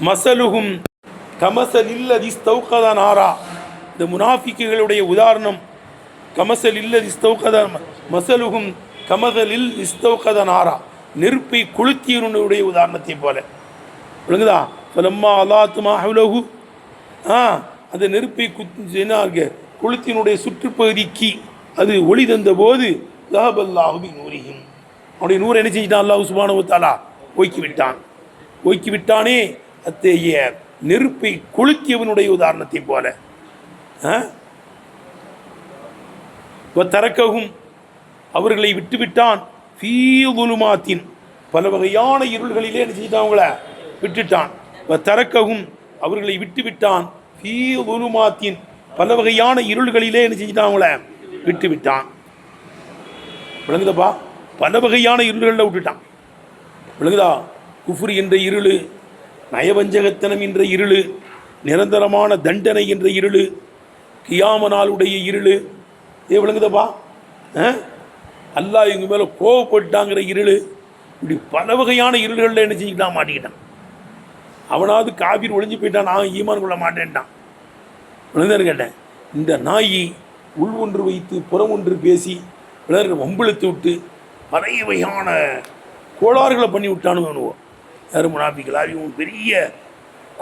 மசலுகும் கமசலில்லதி ஸ்தௌகத நாரா. இந்த முனாஃபிக்குகளுடைய உதாரணம் கமசலில்லதி ஸ்தௌகத மசலுகும் கமசலில் இஸ்தௌகத நாரா, நெருப்பை கொளுத்தியனுடைய உதாரணத்தை போல. விளங்குதா? ஃபலம்மா அலாத்துமா ஹவ்லஹு, அந்த நெருப்பை கொளுத்தினுடைய சுற்றுப்பகுதிக்கு அது ஒளி தந்த போது லஹபல்லாஹு பிநூரிஹிம், அவனுடைய நூரை என்ன செஞ்சிட்டான்? அல்லாஹ் சுப்ஹானஹு வ தஆலா ஓக்கி விட்டானே. அத்தகைய நெருப்பை கொளுத்தியவனுடைய உதாரணத்தை போல. தரக்ககும், அவர்களை விட்டுவிட்டான். ஃபீ ظுலுமாத்தின், பல வகையான இருள்களிலே என்ன செஞ்சிட்டான்? அவங்கள விட்டுட்டான். தரக்ககும், அவர்களை விட்டுவிட்டான். ஃபீ ظுலுமாத்தின், பல வகையான இருள்களிலே என்ன செஞ்சிட்டான்? அவங்கள விட்டுவிட்டான். விளங்குதப்பா? பல வகையான இருள்களில் விட்டுட்டான். விளங்குதா? குஃப்ர் என்ற இருள், நயவஞ்சகத்தனம் என்ற இருள், நிரந்தரமான தண்டனை என்ற இருள், கியாம நாளுடைய இருள். விளங்குதப்பா? அல்லாஹ் இவங்க மேலே கோவப்பட்டாங்கிற இருள். இப்படி பல வகையான இருள்களில் என்ன செஞ்சுக்கிட்டான்? மாட்டிக்கிட்டான். அவனாவது காபீர் ஒளிஞ்சு போயிட்டான், நான் ஈமான் கொள்ள மாட்டேன்ட்டான். விளங்குதான்னு கேட்டேன். இந்த நாயி உள் ஒன்று வைத்து புறம் ஒன்று பேசி வம்பிழுத்து விட்டு பல வகையான கோளாறுகளை பண்ணி விட்டானு வேணுவோம். யாரும் முனாஃபிக்களா? இவன் பெரிய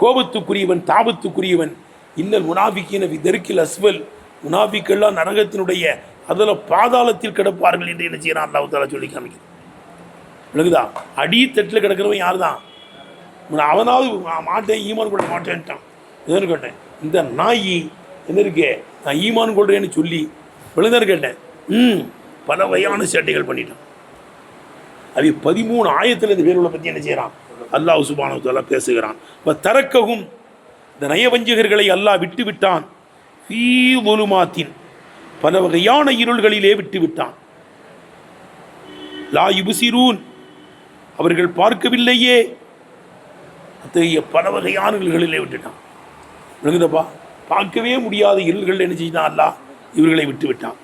கோபத்துக்குரியவன், தாபத்துக்குரியவன். இன்னல் முனாஃபிக்கின தெற்கில் அஸ்வல், முனாஃபிக்கெல்லாம் நரகத்தினுடைய அதில் பாதாளத்தில் கிடப்பார்கள் என்று என்ன செய்யறான்? அல்லாஹ் தஆலா சொல்லி காமிக்கிறது. விளங்குதா? அடித்தட்டில் கிடக்கிறவன் யார் தான்? அவனாவது மாட்டேன், ஈமான் கொள்ள மாட்டேன்ட்டான். எதுன்னு கேட்டேன். இந்த நாயி என்ன இருக்கே, நான் ஈமான் கொள்றேன்னு சொல்லி விளங்குதான்னு கேட்டேன். பல வகையான சேட்டைகள் பண்ணிட்டான். அது 13 ஆயத்தில் இந்த பேர்களை பற்றி என்ன செய்கிறான்? அல்லாஹ் சுப்ஹானஹு வ தஆலா பேசுகிறான். தரக்ககும், இந்த நயவஞ்சகர்களை அல்லாஹ் விட்டு விட்டான். ஃபீ ظுலுமாத்தின், பல வகையான இருள்களிலே விட்டு விட்டான். லா யுப்சிரூன், அவர்கள் பார்க்கவில்லையே. அத்தகைய பல வகையான இருள்களிலே விட்டுட்டான். விளங்குதப்பா? பார்க்கவே முடியாத இருள்கள் என்ன செஞ்சான்? அல்லாஹ் இவர்களை விட்டு விட்டான்.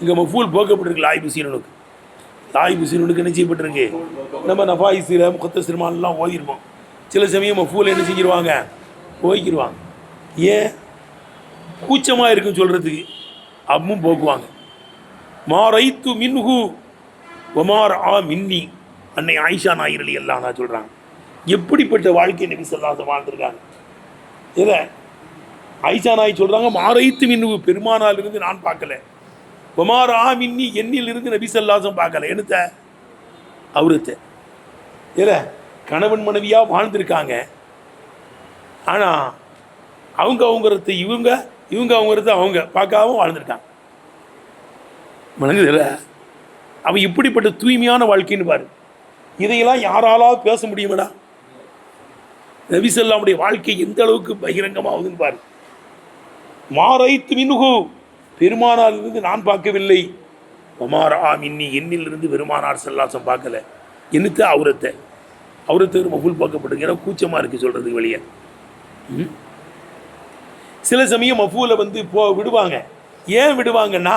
இங்கே மஃபூல் போக்கப்பட்டிருக்கு லாயிபுசீரனுக்கு. லாயிபுசீரனுக்கு என்ன செய்யப்பட்டிருக்கு? நம்ம நஃபாயிசில முகத்தசிரமானெலாம் ஓதிருப்போம். சில சமயம் மஃபூல் என்ன செஞ்சிருவாங்க? ஓய்க்கிடுவாங்க. ஏன்? கூச்சமாக இருக்குன்னு சொல்கிறதுக்கு அம்மும் போக்குவாங்க. மாரைத்து மின்ஹு ஒமார் ஆ மின்னி, அன்னை ஆயிஷா நாயர் ரலியல்லாஹு அன்ஹா சொல்கிறாங்க. எப்படிப்பட்ட வாழ்க்கை நபி ஸல்லல்லாஹு அலைஹி வஸல்லம் வாழ்ந்துருக்காங்க. இதை ஆயிஷா நாய் சொல்கிறாங்க, மாரைத்து மின்ஹு, பெருமானால் இருந்து நான் பார்க்கல. ஒமார் ஆ மின்னி, எண்ணில் இருந்து நபி ஸல்லல்லாஹு அலைஹி வஸல்லம் பார்க்கல. என்னத்த? அவரத்தை. இல்லை, கணவன் மனைவியாக வாழ்ந்திருக்காங்க. ஆனால் அவங்கிறத இவங்க அவங்கிறத அவங்க பார்க்காம வாழ்ந்துருக்காங்க. மனங்குதில்ல? அவன் இப்படிப்பட்ட தூய்மையான வாழ்க்கைன்னு பாரு. இதையெல்லாம் யாராலாவது பேச முடியுமாடா? நபி ஸல்லல்லாஹுடைய வாழ்க்கை எந்த அளவுக்கு பகிரங்கமாகுதுன்னு பாரு. மாரைத்து மின்ஹு, பெருமானார் இருந்து நான் பார்க்கவில்லை. ஒமார் ஆ மின்னி, எண்ணிலிருந்து பெருமானார் ஸல்லல்லாஹு அலைஹி வஸல்லம் பார்க்கல. என்னத்த? அவரத்தை மஃபூல் பார்க்கப்பட்டிருக்கு. ஏன்னா கூச்சமாக இருக்குது சொல்கிறதுக்கு வெளியே. சில சமயம் மஃபூலை விடுவாங்க. ஏன் விடுவாங்கன்னா,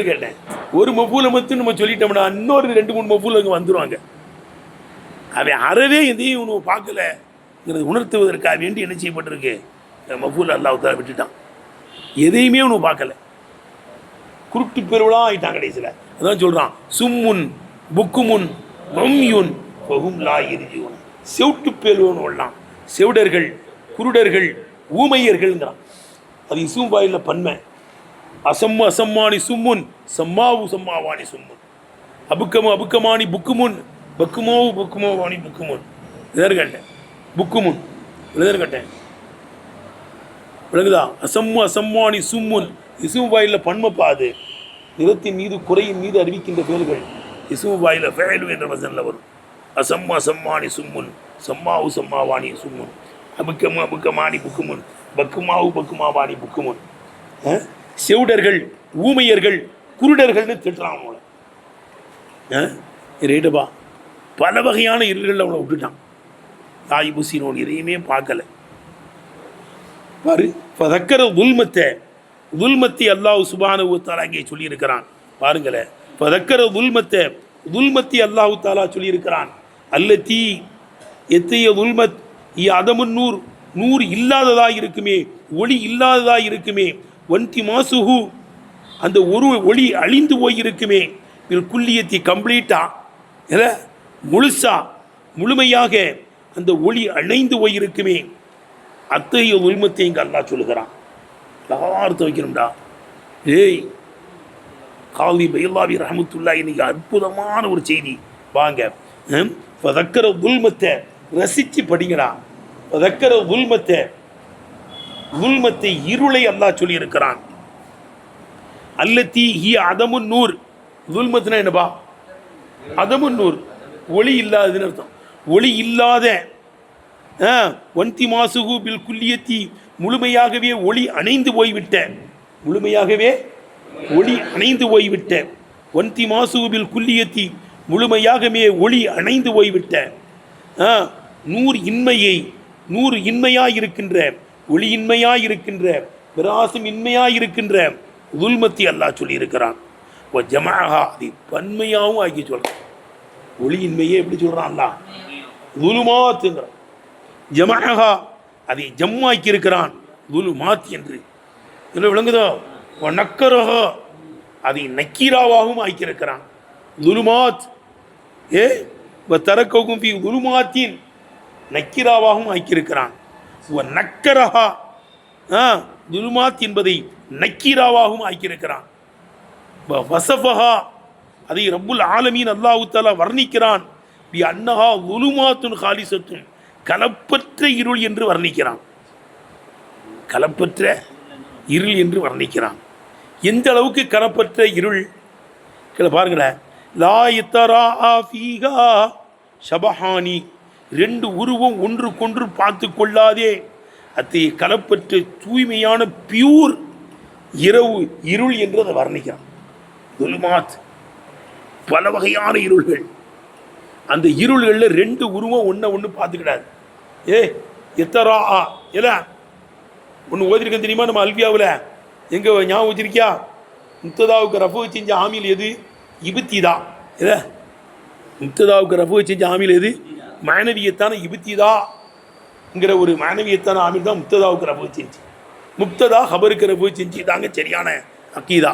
கேட்டேன், ஒரு மஃபூலை மட்டும் நம்ம சொல்லிட்டோம்னா இன்னொரு 2-3 மஃபூல் அங்கே வந்துடுவாங்க. அவன் அறவே எதையும் உணவு பார்க்கலங்கிறது உணர்த்துவதற்காக வேண்டி என்ன செய்யப்பட்டிருக்கு? மஃபூல் அல்லாஹ் தஆலா விட்டுட்டான். எதையுமே உணவு பார்க்கல. குருட்டு பெருவெல்லாம் ஆகிட்டான் கடைசியில். அதான் சொல்கிறான், சும்முன் புக்குமுன் மம்யுன் ஃபஹும் லா யர்ஜூன். செவிட்டு பேல்வன் உள்ளான், செவிடர்கள், குருடர்கள், ஊமையர்கள்ங்கிறான். அது இசும் வாயில பன்மை. அசம்மு அசம்மானி சும்முன், சம்மாவு சம்மாவானி சும்முன், அபுக்கமு அபுக்கமானி புக்குமுன், பக்குமோவு பக்குமோவானி புக்குமுன். இதற்கட்டேன் புக்குமுன், இதற்கட்டேன். விளங்குதா? அசம்மு அசம்மானி சும்முன், இசும் வாயில பன்மைப்பா. அது நிறத்தின் மீது குறையின் மீது அறிவிக்கின்ற பேர்கள். இசும் வாயில ஃபேலு என்ற வசனில் வரும். அசம்மு அசம்மானி சும்முன், சம்மாவு சம்மாவானி சும்முன், அபுக்கமு அபுக்கமானி புக்குமுன், பக்குமாவு பக்குமாவானி புக்குமுன். செவிடர்கள், ஊமையர்கள், குருடர்கள்னு திட்டுறான் அவங்கள. ரைட்டுப்பா? பல வகையான இருள்களில் அவனை விட்டுட்டான். தாய் புசினோடு எதையுமே பார்க்கல பாரு. ஃபதக்கர துல்மத்தை அல்லாஹ் சுப்ஹானஹு வ தஆலா அங்கே சொல்லியிருக்கிறான். பாருங்களேன், ஃபதக்கர துல்மத்தை அல்லாஹ் தஆலா சொல்லியிருக்கிறான். அல்லத்தி எத்தைய உல்மத் அதமுன் நூர், நூறு இல்லாததாக இருக்குமே, ஒளி இல்லாததாக இருக்குமே. ஒன்தி மாசுஹு, அந்த ஒரு ஒளி அழிந்து போயிருக்குமே. குல்லியத்தி கம்ப்ளீட்டா, முழுசா முழுமையாக அந்த ஒளி அணைந்து போயிருக்குமே. அத்தகைய உரிமத்தை இங்கே அல்லாஹ் சொல்லுகிறான். யார்த்த வைக்கணும்டா? ஏய் காலி பைலாவி ரஹமத்துல்லா, இன்னைக்கு அற்புதமான ஒரு செய்தி. வாங்க, பதக்கர உல்மத்தை ரசித்து படிங்கடா. பதக்கர உல்மத்தை, உல்மத்தை இருளை அல்லாஹ் சொல்லி இருக்கிறான். அல்லத்தி ஹி அதமுன் நூர். உல்மத்துனா என்னப்பா? அதமுன் நூர், ஒளி இல்லாததுன்னு அர்த்தம். ஒளி இல்லாத ஒன்தி மாசுகு பில் குல்லியத்தி, முழுமையாகவே ஒளி அணைந்து போய்விட்ட, முழுமையாகவே ஒளி அணைந்து போய்விட்ட. ஒன்தி மாசுகு பில் குல்லியத்தி, முழுமையாகவே ஒளி அணைந்து போய்விட்ட. நூறு இன்மையை, நூறு இன்மையாயிருக்கின்ற, ஒளியின்மையாயிருக்கின்ற, பிரகாசம் இன்மையாயிருக்கின்ற உல்மத்தி அல்லாஹ் சொல்லியிருக்கிறான். ஜமாஹா, அதை பன்மையாகவும் ஆக்கி சொல்கிறான். ஒளியின்மையே எப்படி சொல்கிறான் அல்லாஹ்? துலுமாத்துங்கிறான். ஜமாஹா, அதை ஜம்மாக்கி இருக்கிறான், துலுமாத் என்று. இதில் விளங்குதோ? நக்கரஹா, அதை நக்கீராவாகவும் ஆக்கியிருக்கிறான். துலுமாத் தரக்கும் பி துலுமாத்தின், நக்கீராவாகவும் ஆக்கியிருக்கிறான். நக்கரஹா, துலுமாத் என்பதை நக்கீராவாகவும் ஆக்கியிருக்கிறான். வசஃபஹா, அதை ரப்புல் ஆலமீன் அல்லாஹு தஆலா வர்ணிக்கிறான். பி அன்னஹா துலுமாத்துன் காலிசத்துன், கலப்பற்ற இருள் என்று வர்ணிக்கிறான். கலப்பற்ற இருள் என்று வர்ணிக்கிறான். எந்த அளவுக்கு கலப்பற்ற இருள் பாருங்களேன். லா யத்தரா ஃபீஹா ஷபஹானி, ரெண்டு உருவம் ஒன்றுக்கொன்று பார்த்து கொள்ளாதே. அத்தை கலப்பற்ற தூய்மையான பியூர் இரவு இருள் என்று அதை வர்ணிக்கிறான். துலுமாத், பல வகையான இருள்கள். அந்த இருள்களில் ரெண்டு உருவம் ஒன்று பார்த்துக்கிடாது. எத்தரா இல்லை ஒன்று ஓதிருக்கேன் தெரியுமா? நம்ம அல்வியாவில் எங்கே ஞாபகம் வச்சிருக்கியா? முக்ததாவுக்கு ரஃபு செஞ்ச ஆமில் எது? இபுத்திதா. இல்லை, முக்ததாவுக்கு ரஃபு செஞ்ச ஆமில் எது? மாணவியத்தான இபுத்திதாங்கிற ஒரு மாணவியத்தான ஆமில் தான் முக்ததாவுக்கு ரஃபு செஞ்சு. முக்ததா ஹபருக்கு ரஃபு செஞ்சு தாங்க சரியான அக்கீதா.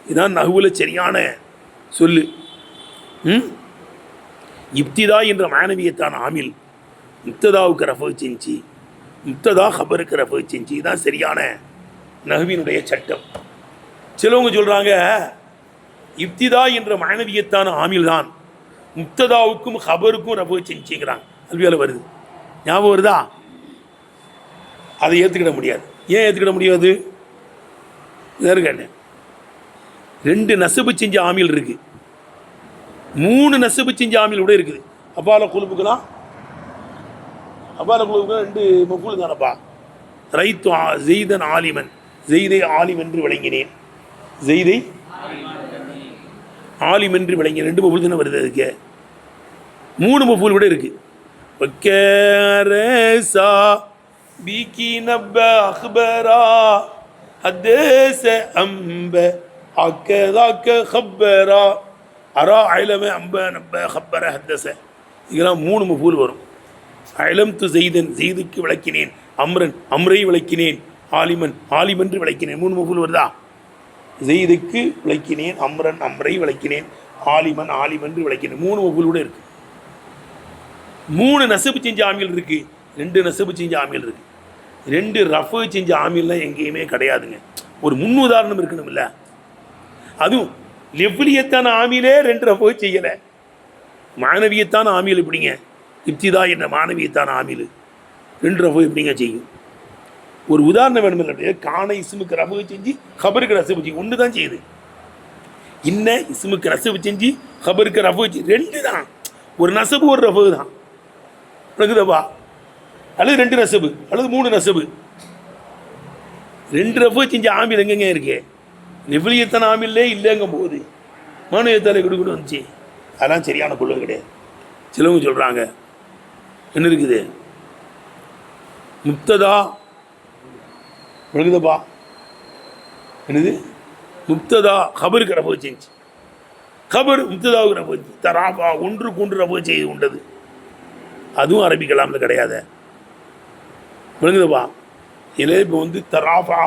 இதுதான் நகுவில் சரியான சொல்லு. இப்திதா என்ற மாணவியத்தான ஆமில் முக்ததாவுக்கு ரஃபு செஞ்சு, முக்ததா ஹபருக்கு ரஃபு செஞ்சு, இதுதான் சரியான நகுவினுடைய சட்டம். சிலவங்க சொல்கிறாங்க இப்திதா என்ற மாணவியத்தான ஆமில் தான் முக்ததாவுக்கும் ஹபருக்கும் ரஃபு செஞ்சுங்கிறாங்க. அல்வியாவில் வருது, ஞாபகம் வருதா? அதை ஏற்றுக்கிட முடியாது. ஏன் ஏற்றுக்கிட முடியாது? கேட்டேன். ரெண்டு நசபு செஞ்ச ஆமில் இருக்கு, 3 நசபு செஞ்ச ஆமில் கூட இருக்குது. அப்பால குழுப்புக்கலாம், அப்பால குழுப்புக்கலாம் 2 மஃபூல் தானப்பா. ரைத்து ஜெய்தன் ஆலிமன், ஜெய்தை ஆலிம் என்று விளங்கினேன், ஜெய்தை ஆலிம் என்று விளங்கினேன். 2 மஃபூல் தானே வருது. அதுக்கு 3 மஃபூல் கூட இருக்கு. வக்கரசா பிகி நப்ப அக்பரா ஹதஸ அம்ப ஹக்கதாக்க ஹப்பரா அரா ஐலம அம்ப நப்ப ஹப்பர ஹத்தஸ. இதெல்லாம் 3 மஃபூல் வரும். ஐலம் து ஜெய்தன், ஜெய்துக்கு விளக்கினேன். அம்ரன், அம்ரை விளக்கினேன். ஆலிமன், ஆலிமன்று விளக்கினேன். 3 மஃபூல் வருதா? ஜெய்துக்கு விளக்கினேன், அம்ரன், அம்ரை விளக்கினேன், ஆலிமன், ஆலிமன்று விளக்கினேன். 3 மஃபூல் கூட இருக்கு. 3 நசபு செஞ்ச ஆமில் இருக்கு, 2 நசபு செஞ்ச ஆமில் இருக்கு. 2 ரஃபு செஞ்ச ஆமில்லாம் எங்கேயுமே கிடையாதுங்க. ஒரு முன்னுதாரணம் இருக்கணும் இல்லை? அதுவும் லெவ்லியத்தான ஆமிலே 2 ரஃபு செய்யலை. மாணவியத்தான ஆமில் எப்படிங்க? இப்திதா என்ற மாணவியத்தான ஆமில் 2 ரஃபு எப்படிங்க செய்யும்? ஒரு உதாரணம் வேணும் இல்லை? காண இஸ்முக்கு ரஃபு செஞ்சு ஹபருக்கு நசபு செஞ்சு ஒன்று தான் செய்யுது. இன்ன இஸ்முக்கு நசபு செஞ்சு ஹபருக்கு ரஃபு செஞ்சு 2 தான். ஒரு நசபு ஒரு ரஃபு தான். விளக்குதப்பா? அல்லது 2 நசபு அல்லது 3 நசபு. 2 ரஃபு செஞ்ச ஆமில் எங்கெங்க இருக்கு? நெவ்லியத்தான ஆமில்லே இல்லைங்கும் போது மாணவியத்தாலே கொடுக்கணும் வந்துச்சு. அதெல்லாம் சரியான கொள்கை கிடையாது. சிலவங்க சொல்கிறாங்க என்ன இருக்குது? முக்ததா விளக்குதப்பா? என்னது? முக்ததா ஹபருக்கு ரஃபு செஞ்சு, ஹபர் முக்ததாவுக்கு ரஃபு செஞ்சு, தராபா ஒன்றுக்கு ஒன்று ரஃபு செய்து கொண்டது. அதுவும் அரபி கலாமில் கிடையாது. விளங்குதுப்பா. இதில் இப்போ வந்து தராஃபா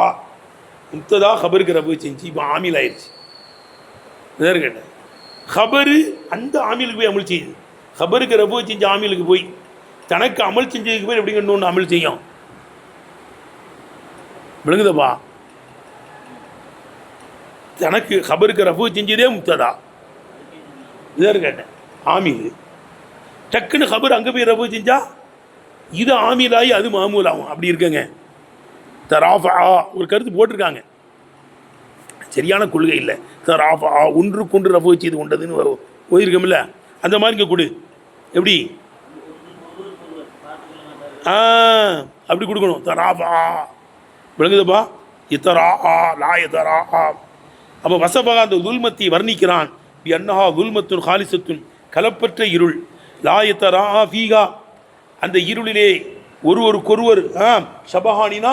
முத்ததா ஹபருக்கு ரபு செஞ்சு இப்போ ஆமில் ஆயிடுச்சு. கேட்டேன் ஹபரு அந்த ஆமிலுக்கு போய் அமல் செய்யுது. ஹபருக்கு ரபு செஞ்ச ஆமிலுக்கு போய் தனக்கு அமல் செஞ்சதுக்கு போய் எப்படி ஒன்று அமல் செய்யும். விளங்குதப்பா. தனக்கு ஹபருக்கு ரபு செஞ்சதே முத்ததா. இதாக கேட்டேன் ஆமில் டக்குன்னு ஹபர் அங்கே போய் ரபு செஞ்சா இது ஆமிலாகி அது மாமூல் ஆகும். அப்படி இருக்கங்க. தராஃபா ஒரு கருத்து போட்டிருக்காங்க, சரியான கொள்கை இல்லை. தராஃபா ஒன்றுக்கொன்று ரபு செய்து கொண்டதுன்னு போயிருக்கோம்ல, அந்த மாதிரி இங்கே கொடு. எப்படி அப்படி கொடுக்கணும். தராஃபா விளங்குதப்பா. இத்தரா லா எத்தரா. அப்போ வசபகா அந்த துல்மத்தை வர்ணிக்கிறான். அன்னஹா துல்மத்துன் ஹாலிசத்துன் கலப்பற்ற இருள். லா எத்தரா ஃபீகா அந்த இருளிலே ஒருவருக்கொருவர் ஷபஹானினா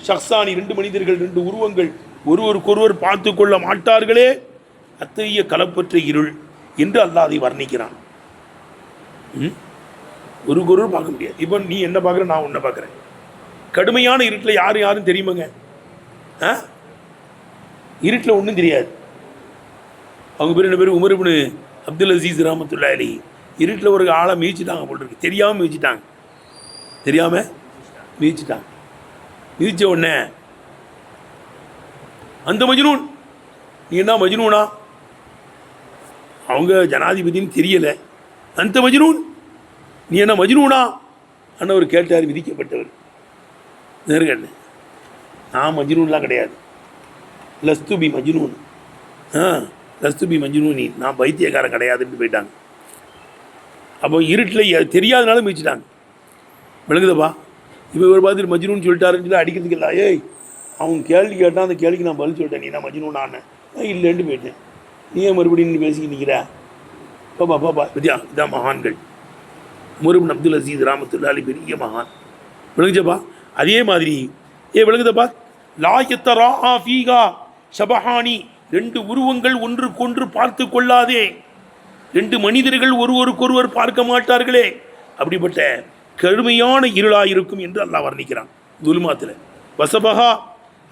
ஷக்ஸானி ரெண்டு மனிதர்கள் ரெண்டு உருவங்கள் ஒருவருக்கொருவர் பார்த்து கொள்ள மாட்டார்களே அத்தகைய கலப்பற்ற இருள் என்று அல்லாஹ் அதை வர்ணிக்கிறான். ஒருவருக்கொருவர் பார்க்க முடியாது. இப்போ நீ என்ன பார்க்குற, நான் உன்னை பார்க்குறேன். கடுமையான இருட்டில் யாரும் தெரியுமாங்க? இருட்டில் ஒன்றும் தெரியாது. அவங்க பேர் என்ன பேர்? உமர் இப்னு அப்துல் அசீஸ் ரஹ்மத்துல்லாஹி அலைஹி. இருட்டில் ஒரு ஆளை மீச்சிட்டாங்க போல் இருக்கு. தெரியாமல் மீச்சிட்டாங்க. மிதிச்ச உடனே அந்த மஜ்னூன், நீ என்ன மஜ்னூனா? அவங்க ஜனாதிபதினு தெரியலை. அந்த மஜ்னூன், நீ என்ன மஜ்னூனா அண்ணவர் கேட்டார். விதிக்கப்பட்டவர் நேர்கண்ண, நான் மஜ்னூன்லாம் கிடையாது. லஸ்துபி மஜ்னூன், லஸ்துபி மஜ்னூனி, நான் பைத்தியக்காரன் கிடையாதுன்னு போயிட்டாங்க. அப்போ இருட்டில் தெரியாதனால மிதிச்சிட்டாங்க. விளங்குதப்பா. இப்போ ஒரு பார்த்துட்டு மஜ்னூன்னு சொல்லிட்டாருன்னு சொல்லி அடிக்கிறதுக்கு இல்லை. ஏய், அவங்க கேள்வி கேட்டால் அந்த கேள்விக்கு நான் பதில் சொல்லிட்டேன். நீ நான் மஜ்னூன் ஆனேன் இல்லைன்ட்டு போயிட்டேன். நீ ஏன் மறுபடியும் பேசிக்கிட்டு நிற்கிற? பாப்பா வித்யா, இதான் மகான்கள். உமர் இப்னு அப்துல் அசீஸ் ரஹ்மத்துல்லாஹி அலைஹி பெரிய மகான். விளங்குச்சப்பா. அதே மாதிரி விளங்குதப்பா. லா யத்தரா ஃபீகா ஷபஹானி ரெண்டு உருவங்கள் ஒன்றுக்கொன்று பார்த்து கொள்ளாதே, ரெண்டு மனிதர்கள் ஒருவருக்கொருவர் பார்க்க மாட்டார்களே, அப்படிப்பட்ட கடுமையான இருளாக இருக்கும் என்று அல்லாஹ் வர்ணிக்கிறான். துல்மாத்தில் வசபஹா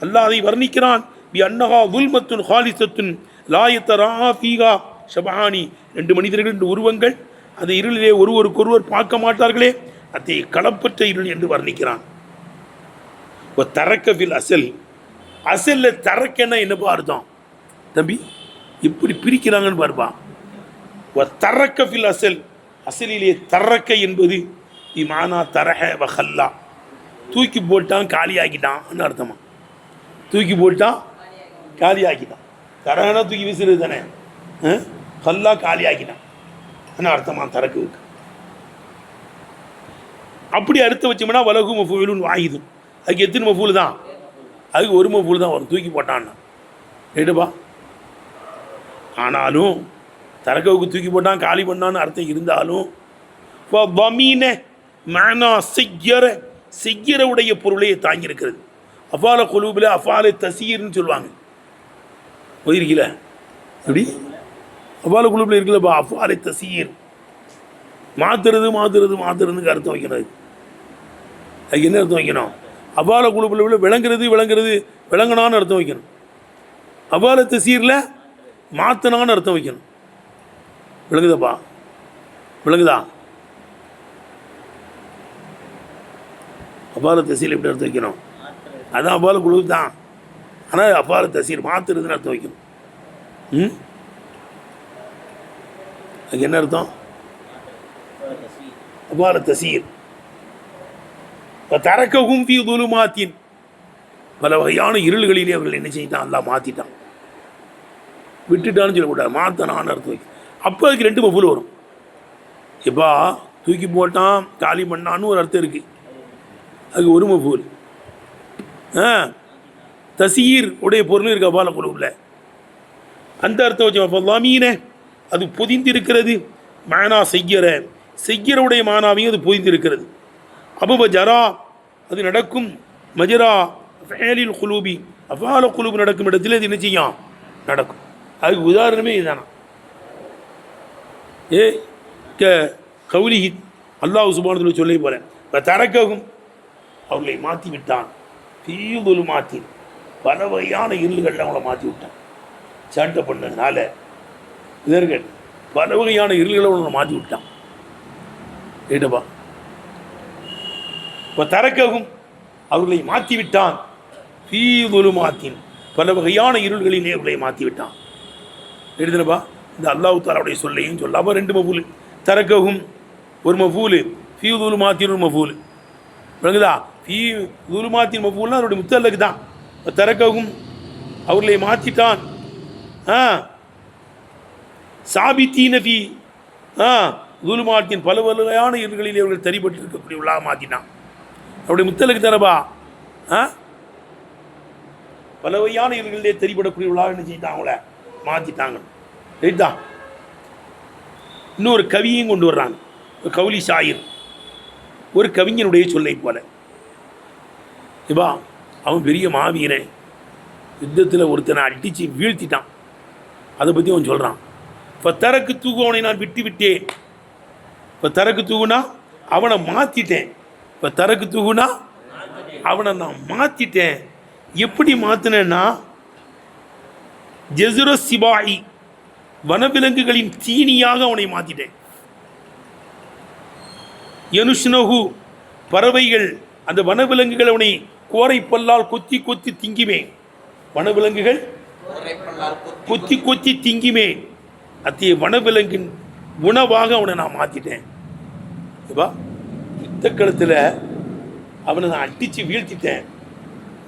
அல்லாஹ் அதை வர்ணிக்கிறான். பி அன்னஹா துல்மத்துன் ஹாலிசத்துன் லா யத்தரா ஃபீகா ஷபஹானி ரெண்டு மனிதர்கள் ரெண்டு உருவங்கள் அந்த இருளிலே ஒருவருக்கொருவர் பார்க்க மாட்டார்களே அதை களப்பற்ற இருள் என்று வர்ணிக்கிறான். தரக்க ஃபில் அசல், அசலில் தரக்கன்னா என்னப்பா அர்த்தம் தம்பி? இப்படி பிரிக்கிறாங்கன்னு பாருப்பான். தரக்க ஃபில் அசல், அசலிலே தரக்க என்பது இமானா தரஹ வஹல்லா, தூக்கி போட்டான் காலியாக்கிட்டான் அர்த்தமா. தூக்கி போட்டான் காலியாக்கிட்டான். தரகனா தூக்கி வீசுறது தானே. ஹல்லா காலியாக்கிட்டான் அர்த்தமா தரக்குக்கு. அப்படி அடுத்து வச்சோம்னா வலகு மஃபூலுன் வாஹிதுன், அதுக்கு எத்தனை மஃபூல் தான்? அதுக்கு ஒரு மஃபூல் தான் வரும். தூக்கி போட்டான்னா ரைட்டுப்பா. ஆனாலும் தரக்கவுக்கு தூக்கி போட்டான் காலி பண்ணான்னு அர்த்தம் இருந்தாலும் செய்யறவுடைய பொருளையே தாங்கியிருக்கிறது. அஃபால குலூபில் அஃபால தசீர்னு சொல்லுவாங்க. போயிருக்கீல அப்படி அஃபால குலூபில் இருக்குல்லப்பா. அஃபால தசீர் மாத்துறதுக்கு அர்த்தம் வைக்கணும். அதுக்கு என்ன அர்த்தம் வைக்கணும்? அஃபால குலூபில் விளங்கினான்னு அர்த்தம் வைக்கணும். அஃபால தசீரில் மாத்தனான்னு அர்த்தம் வைக்கணும். விளங்குதப்பா? விளங்குதா? அபால தசீர் எப்படி அர்த்தம் வைக்கணும்? அதான் அபால குழு தான். ஆனால் அபால தசீர் மாத்துறதுன்னு அர்த்தம் வைக்கணும். அதுக்கு என்ன அர்த்தம்? அபால தசீர் தரக்கஹும் ஃபீ துலுமாத்தின், பல வகையான இருள்களிலே அவர்கள் என்ன செய்யிட்டான்? அல்லாஹ் மாற்றிட்டான். விட்டுட்டான்னு சொல்லக்கூடாது, மாத்தனான்னு அர்த்தம் வைக்கணும். அப்போ அதுக்கு ரெண்டு மஃபூல் வரும். எப்பா தூக்கி போட்டான் காலி பண்ணான்னு ஒரு அர்த்தம் இருக்குது, அதுக்கு ஒரு மஃபூல். தசீர் உடைய பொருள் இருக்கு அபால குழுவில், அந்த அர்த்தம் வச்சு அது பொதிந்திருக்கிறது. மானா செய்யறவுடைய மானாவையும் அது பொதிந்திருக்கிறது. அப்போ ஜரா அது நடக்கும். மஜரா ஃபேலில் குலூபி, அபால குலூபு நடக்கும் இடத்துல அது என்ன செய்யும்? நடக்கும். அதுக்கு உதாரணமே இதுதானா. கௌலிஹி அல்லாஹ் சுப்ஹானஹு வ சொல்லி போகிறேன் தரக்கவும் அவர்களை மாற்றி விட்டான் ஃபீதுல் மாற்றி பல வகையான இருள்களில் அவங்கள மாற்றி விட்டான். சேட்டை பண்ணதுனால இதர்கள் பல வகையான இருள்களை அவங்களை மாற்றி விட்டான். கேட்டப்பா இப்போ தரக்கவும் அவர்களை மாற்றி விட்டான் ஃபீதுல் மாத்தின் பல வகையான இருள்களிலே அவர்களை மாற்றி விட்டான். எழுதுனப்பா இந்த அல்லாஹ் தஆலாவுடைய சொல்லையும் சொல்ல. அப்போ ரெண்டு மஃபூல் தரக்கவும் ஒரு மஃபூல் ஃபீதுல் மாத்தின் ஒரு மஃபூல் விளங்குதா? ஃபீதுல் மாத்தின் மஃபூல்னா அவருடைய முத்தல்லக்கு தான். தரக்கவும் அவர்களை மாற்றிட்டான். சாபித்தீன ஃபீ துலுமாத்தின் பல வகையான இருள்களிலே அவர்கள் தரிபட்டு இருக்கக்கூடிய உள்ளாக மாற்றினான். அவருடைய முத்தலுக்கு தரப்பா பல வகையான இருள்களிலே தெரிபடக்கூடிய உள்ளாக என்ன செஞ்சிட்டான் அவங்கள மாற்றிட்டாங்க. ரைட்டா? இன்னொரு கவியையும் கொண்டு வர்றாங்க. கவுலி ஷாயிர் ஒரு கவிஞனுடைய சொல்லை போல. இப்பா அவன் பெரிய மாவீரன், யுத்தத்தில் ஒருத்தனை அடித்து வீழ்த்திட்டான். அதை பற்றி அவன் சொல்கிறான். இப்போ தரக்கு தூகு அவனை நான் விட்டு விட்டேன். இப்போ தரக்கு தூகுனா அவனை மாற்றிட்டேன். இப்போ தரக்கு தூகுனா அவனை நான் மாற்றிட்டேன். எப்படி மாற்றினேன்னா ஜெசுர சிபாயி வனவிலங்குகளின் தீனியாக அவனை மாற்றிட்டேன். யனுஷ்னஹு பறவைகள் அந்த வனவிலங்குகள் அவனை கோரை பல்லால் கொத்தி கொத்தி திங்குமே. வனவிலங்குகள் கொத்தி கொத்தி திங்குமே. அத்திய வனவிலங்கின் உணவாக அவனை நான் மாற்றிட்டேன். இப்பா யுத்தக்களத்தில் அவனை நான் அடித்து வீழ்த்திட்டேன்.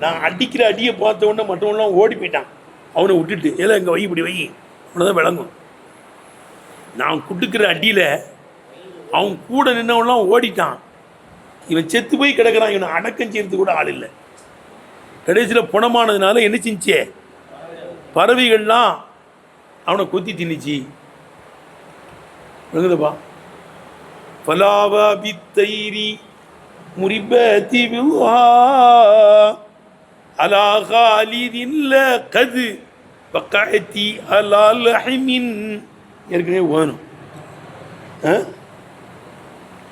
நான் அடிக்கிற அடியை பார்த்த உடனே மற்றவங்களாம் ஓடி போயிட்டான். அவனை விட்டுட்டு ஏதோ எங்கள் வை இப்படி வை அவனை தான் விளங்கும். நான் கொடுக்குற அடியில் அவன் கூட நின்றவன்லாம் ஓடிட்டான். இவன் செத்து போய் கிடக்கிறான். இவனை அடக்கம் செய்யறது கூட ஆள் இல்லை. கடைசியில் புணமானதுனால என்ன செஞ்சே பறவைகள்லாம் அவனை கொத்தி தின்னுச்சு. விளங்குதப்பா? ஃபலாவா பித்தைரி முரிபதி பில்ஹா அலா காலிதின் லகத் பகஅதி அலா லஹ்மின். ஏற்கனவே வேணும்.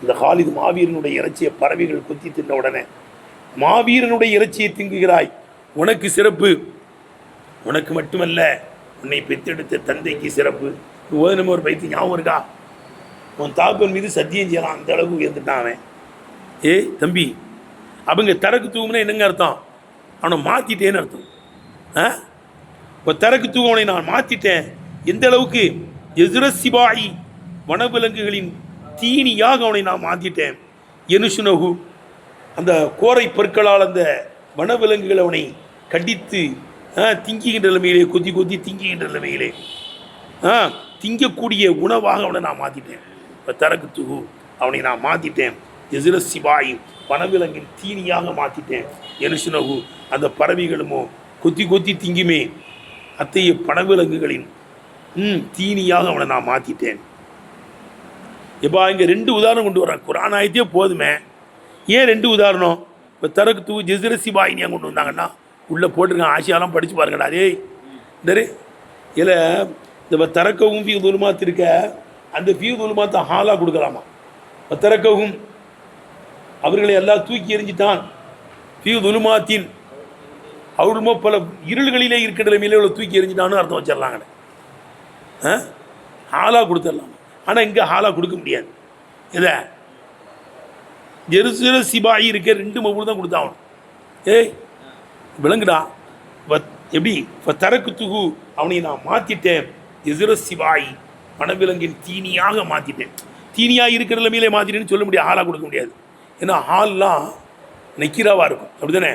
இந்த காலிது மாவீரனுடைய இறைச்சியை பறவைகள் கொத்தி தின்ன உடனே மாவீரனுடைய இறைச்சியை திங்குகிறாய், உனக்கு சிறப்பு. உனக்கு மட்டுமல்ல, உன்னை பெற்றெடுத்த தந்தைக்கு சிறப்பு. ஓதனமே ஒரு பைத்தி ஞாபகம் இருக்கா? உன் தாப்பன் மீது சத்தியம் செய்யலாம், அந்த அளவுக்கு உயர்ந்துட்டான் அவன். ஏய் தம்பி, அவங்க தரக்கு தூங்குனா என்னங்க அர்த்தம்? அவனை மாற்றிட்டேன்னு அர்த்தம். இப்போ தரக்கு தூங்கவனை நான் மாற்றிட்டேன். எந்த அளவுக்கு? எசுர சிபாயி வனவிலங்குகளின் தீனியாக அவனை நான் மாற்றிட்டேன். யனுஷ்னஹு அந்த கோரை பற்களால் அந்த வனவிலங்குகள் அவனை கடித்து திங்குகின்ற நிலைமையிலே, கொத்தி கொத்தி திங்குகின்ற நிலைமையிலே திங்கக்கூடிய உணவாக அவனை நான் மாற்றிட்டேன். இப்போ தரக்கு தூகு அவனை நான் மாற்றிட்டேன். எசுர சிபாயி வனவிலங்கின் தீனியாக மாற்றிட்டேன். யனுஷ்னஹு அந்த பறவைகளுமோ கொத்தி கொத்தி திங்குமே. அத்தைய பனவிலங்குகளின் தீனியாக அவனை நான் மாற்றிட்டேன். எப்பா இங்கே ரெண்டு உதாரணம் கொண்டு வர்றேன். குர்ஆன் ஆயத்தே போதுமே, ஏன் ரெண்டு உதாரணம்? இப்போ தரக்கு தூ ஜெசுர சிபாயினி ஏன் கொண்டு வந்தாங்கன்னா உள்ளே போட்டிருக்கான். ஆசியாலாம் படித்து பாருங்கடா. அதே இந்த இதில் இந்த தரக்கவும் ஃபீ துலுமாத் இருக்க, அந்த ஃபீ துலுமாத்தை ஹாலாக கொடுக்கலாமா? தரக்கவும் அவர்களை எல்லாம் தூக்கி எறிஞ்சிட்டான். ஃபீ துலுமாத்தின் அவருமோ பல இருள்களிலே இருக்கிற நிலைமையிலே இவ்வளோ தூக்கி எறிஞ்சிட்டான்னு அர்த்தம் வச்சிடலாங்கண்ணே. ஹாலாக கொடுத்துடலாம். ஆனால் இங்கே ஹாலாக கொடுக்க முடியாது. இதை ஜெருசல சிபாயி இருக்க ரெண்டு மபூல் தான் கொடுத்தாகணும். ஏய் விளங்குடா எப்படி? இப்போ தரக்கு துகு அவனை நான் மாற்றிட்டேன். எசுர சிபாயி வனவிலங்கின் தீனியாக மாற்றிட்டேன். தீனியாக இருக்கிற நிலைமையிலே மாற்றிட்டேன்னு சொல்ல முடியாது, ஹாலாக கொடுக்க முடியாது. ஏன்னா ஹால்லாம் நெக்கிராவாக இருக்கும். அப்படி தானே?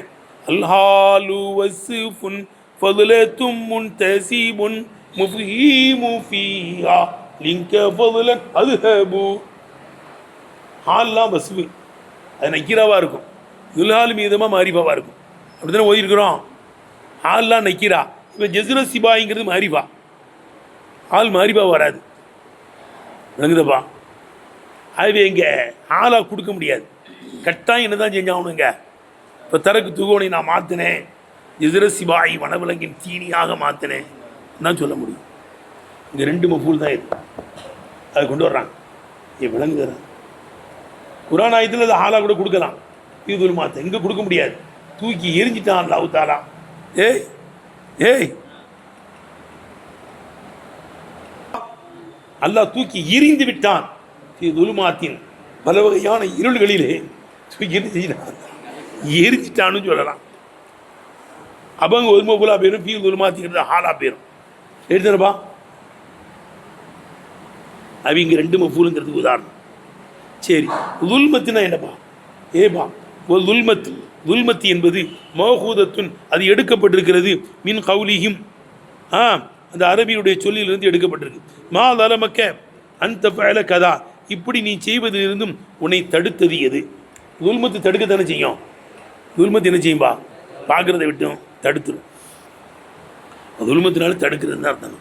அல்ஹாலு வஸ்ஃபுன் ஃபதுலத்தும் முன்தஸிபுன் முஃஹீமு ஃபீஹா லிங்க ஃபதுலன் அல்ஹபு. ஹால்லாம் வஸ்ஃபு அது நக்கீராவாக இருக்கும். துல்ஹால் மீதமாக மாரிஃபாவாக இருக்கும். அப்படி தானே ஓதிருக்கிறோம். ஹால்லாம் நக்கீரா. இப்போ ஜெசுர சிபாயிங்கிறது மாரிஃபா. ஹால் மாரிஃபா வராது. விளங்குதப்பா? ஆகவே இங்கே ஹாலாக கொடுக்க முடியாது. கட்டாயம் என்ன தான் செஞ்சாகணுங்க? இப்போ தரக்கு துகோனை நான் மாற்றினேன், ஜெசுர சிபாயி வனவிலங்கின் தீனியாக மாற்றினேன் தான் சொல்ல முடியும். இங்கே ரெண்டு மஃபூல் தான் இருக்கு. அதை கொண்டு வர்றாங்க. விளங்குதுறேன் குர்ஆன் ஆயத்தில் அது ஹாலா கூட கொடுக்கலாம். ஃபீ துலுமாத் எங்கே கொடுக்க முடியாது, தூக்கி எரிஞ்சிட்டான் அல்லாஹ் தஆலா. ஏய் ஏய் அல்லாஹ் தூக்கி எரிந்து விட்டான். ஃபீ துலுமாத்தின் பல வகையான இருள்களிலே தூக்கி எரிஞ்சிட்டான்னு சொல்லலாம். அவங்க ஒரு மபுலா பேரும் ஃபீ துலுமாத்தின் ஹாலா பேரும் எடுத்துருப்பா. அவங்க ரெண்டு மஃபூலுங்கிறதுக்கு உதாரணம். சரி, துல்மத்துனா என்னப்பா? ஏப்பா ஒரு துல்மத்து என்பது மௌஹூதத்துன், அது எடுக்கப்பட்டிருக்கிறது மின் கௌலிஹிம், அந்த அரபியுடைய சொல்லிலிருந்து எடுக்கப்பட்டிருக்கு. மா லலமக்க அந்த ஃபஅல கதா, இப்படி நீ செய்வதிலிருந்தும் உன்னை தடுத்தது எது? துல்மத்து தடுக்க தானே செய்யும். துல்மத்து என்ன செய்யும்பா? பார்க்குறத விட்டும் தடுத்துடும். துல்மத்தினால தடுக்கிறது தான் அர்த்தம்.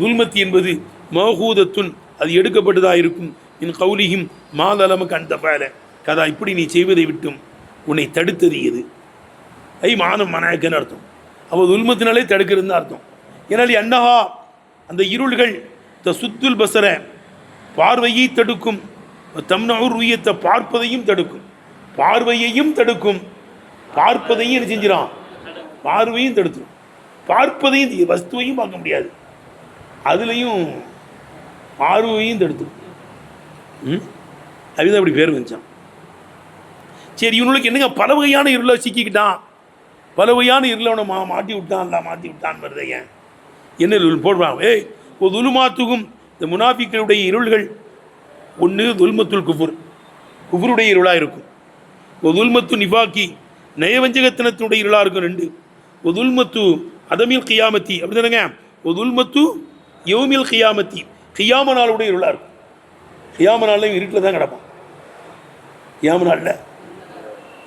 துல்மத் என்பது மௌஹூதத்துன், அது எடுக்கப்பட்டதாக இருக்கும். இன் கௌலிஹிம் மா லலமக்க அந்த ஃபஅல கதா, இப்படி நீ செய்வதை விட்டும் உன்னை தடுத்தது எது? ஐ மானம் மனாயக்கன்னு அர்த்தம். அப்போ துல்மத்தினாலே தடுக்கிறது அர்த்தம். ஏன்னால் அன்னஹா, அந்த இருள்கள் சுத்துல் பசர, பார்வையை தடுக்கும், தம்னஉர் ருயத்த, பார்ப்பதையும் தடுக்கும். பார்வையையும் தடுக்கும், பார்ப்பதையும் என்ன செஞ்சிடும்? பார்வையும் தடுத்துடும். பார்ப்பதையும், வஸ்துவையும் பார்க்க முடியாது, அதுலேயும் பார்வையும் தடுத்துடும். அதுதான் அப்படி பேர் வந்துச்சான். சரி, இவனுக்கு என்னங்க பல வகையான இருளை சிக்கிக்கிட்டான், பல வகையான இருளை அவனை மாட்டி விட்டான், மாற்றி விட்டான் வருது. ஏன் என்ன இருள் போடுவான்? ஏய் ஒரு துலுமாத்துகும், இந்த முனாஃபிக்களுடைய இருள்கள் ஒன்று துல்மத்துல் குஃபருடைய இருளாக இருக்கும். ஒரு துல்மத்து நிஃபாக்கி, நயவஞ்சகத்தனத்தினுடைய இருளாக இருக்கும். ரெண்டு, ஒரு துல்மத்து அதமில் கியாமத்தி, அப்படி தானேங்க. ஒரு துல்மத்து யௌமில் கியாமத்தி, கியாம நாளுடைய இருளாக இருக்கும். கியாம நாளில் இருட்டில் தான் கிடப்பான் கியாம நாளில்.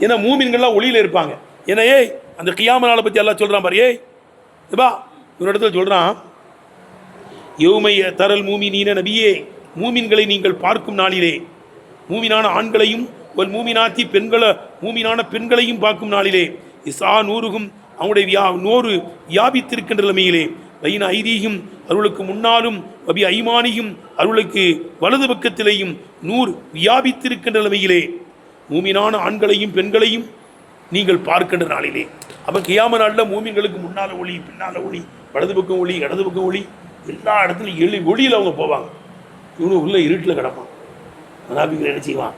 ஏன்னா மூமின்கள்லாம் ஒளியில் இருப்பாங்க. ஏன்னா ஏய் அந்த கியாம நாளை பற்றி எல்லாம் சொல்கிறான் பாரு. ஏய் இப்பா ஒரு இடத்துல சொல்கிறான், யௌமைய தரல் மூமினீன நபியே, மூமின்களை நீங்கள் பார்க்கும் நாளிலே, மூமினான ஆண்களையும் ஒரு மூமினாத்தி மூமினான பெண்களையும் பார்க்கும் நாளிலே, இசா நூறுகும், அவங்களுடைய நோறு வியாபித்திருக்கின்ற நிலைமையிலே, வைன ஐதீகம், அவர்களுக்கு முன்னாலும், வபி ஐமானியும், அவர்களுக்கு வலது பக்கத்திலேயும் நூறு வியாபித்திருக்கின்ற நிலைமையிலே, மூமினான ஆண்களையும் பெண்களையும் நீங்கள் பார்க்கின்ற நாளிலே. அப்போ கியாம நாளில் மூமின்களுக்கு முன்னால் ஒளி, பின்னால் ஒளி, வலது பக்கம் ஒளி, இடது பக்கம் ஒளி, எல்லா இடத்துலையும் ஒளியில் அவங்க போவாங்க. இவனு உள்ள இருட்டில் கிடப்பான். மனாபிகள் என்ன செய்வான்?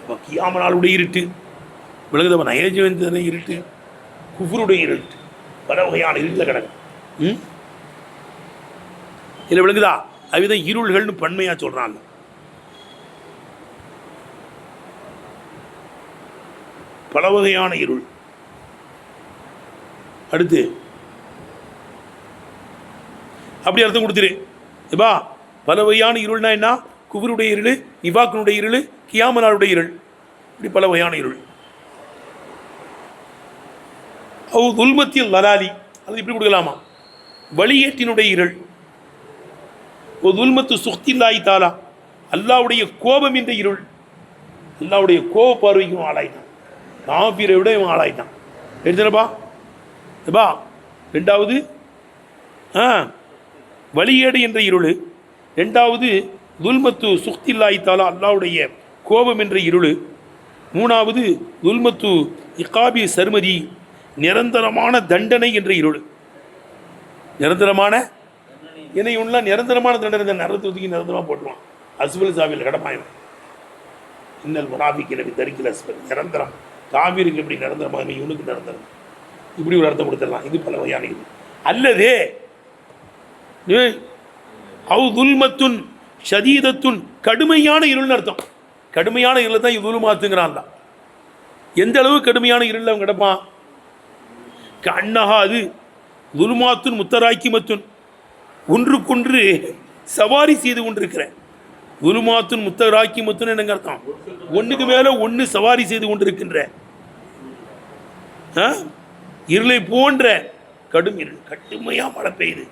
அப்போ கியாம நாளுடைய இருட்டு விலகுதவன், நயஜவந்தன இருட்டு, குஃபருடைய இருட்டு, பல வகையான இருட்டில் கிடக்கும். இதில் விளங்குதா? அதுதான் இருள்கள்னு பன்மையாக சொல்கிறாங்க. பல வகையான இருள். அடுத்து அப்படி அர்த்தம் கொடுத்துரு. இப்பா பல வகையான இருள்னா என்ன? குஃபருடைய இருள், நிஃபாக்கினுடைய இருள், கியாம நாளுடைய இருள், இப்படி பல வகையான இருள். அவ் துல்மத்தில் லலாலி, அது இப்படி கொடுக்கலாமா? வழியேட்டினுடைய இருள். ஒரு துல்மத்து சுக்தில்லாஹி தாலா, அல்லாவுடைய கோபம் என்ற இருள். அல்லாவுடைய கோப பார்வைக்கும் ஆளாயிட்டான். காஃபிரை விட இவன் ஆளாயிட்டான். எடுத்துனப்பா எப்பா. ரெண்டாவது வழியேடு என்ற இருள். ரெண்டாவது துல்மத்து சுக்தில்லாஹி தாலா, அல்லாவுடைய கோபம் என்ற இருள். மூணாவது துல்மத்து இகாபி சர்மதி, நிரந்தரமான தண்டனை என்ற இருள். நிரந்தரமான ஏன்னா இவன்லாம் நிரந்தரமான தண்டனை நரத்துக்கு நிரந்தரமாக போட்டுருவான். அஸ்பல் சாபியில் கிடப்பான். இன்னல் முனாஃபிக்கீன தரிக்கில் அஸ்பல், நிரந்தரம். காவிருக்கு எப்படி நிரந்தரமாக, இவனுக்கு நிரந்தரம். இப்படி ஒரு அர்த்தம் கொடுத்துடலாம். இது பல வகையான இது. அல்லது அவு துல்மத்துன் ஷதீதத்துன், கடுமையான இருள்னு அர்த்தம். கடுமையான இருளை தான் துலுமாத்துங்கிறான். தான் எந்த அளவு கடுமையான இருளில் அவன் கிடப்பான்? கண்ணகா, அது துலுமாத்துன் முத்தராக்கிமத்துன், ஒன்றுக்கொன்று சவாரி செய்து கொண்டிருக்கிற. துலுமாத்துன் முத்தராக்கிமத்துன் என்னங்க அர்த்தம்? ஒன்றுக்கு மேலே ஒன்று சவாரி செய்து கொண்டிருக்கின்ற இருளை போன்ற கடும் இருள். கடுமையாக மழை பெய்யுது,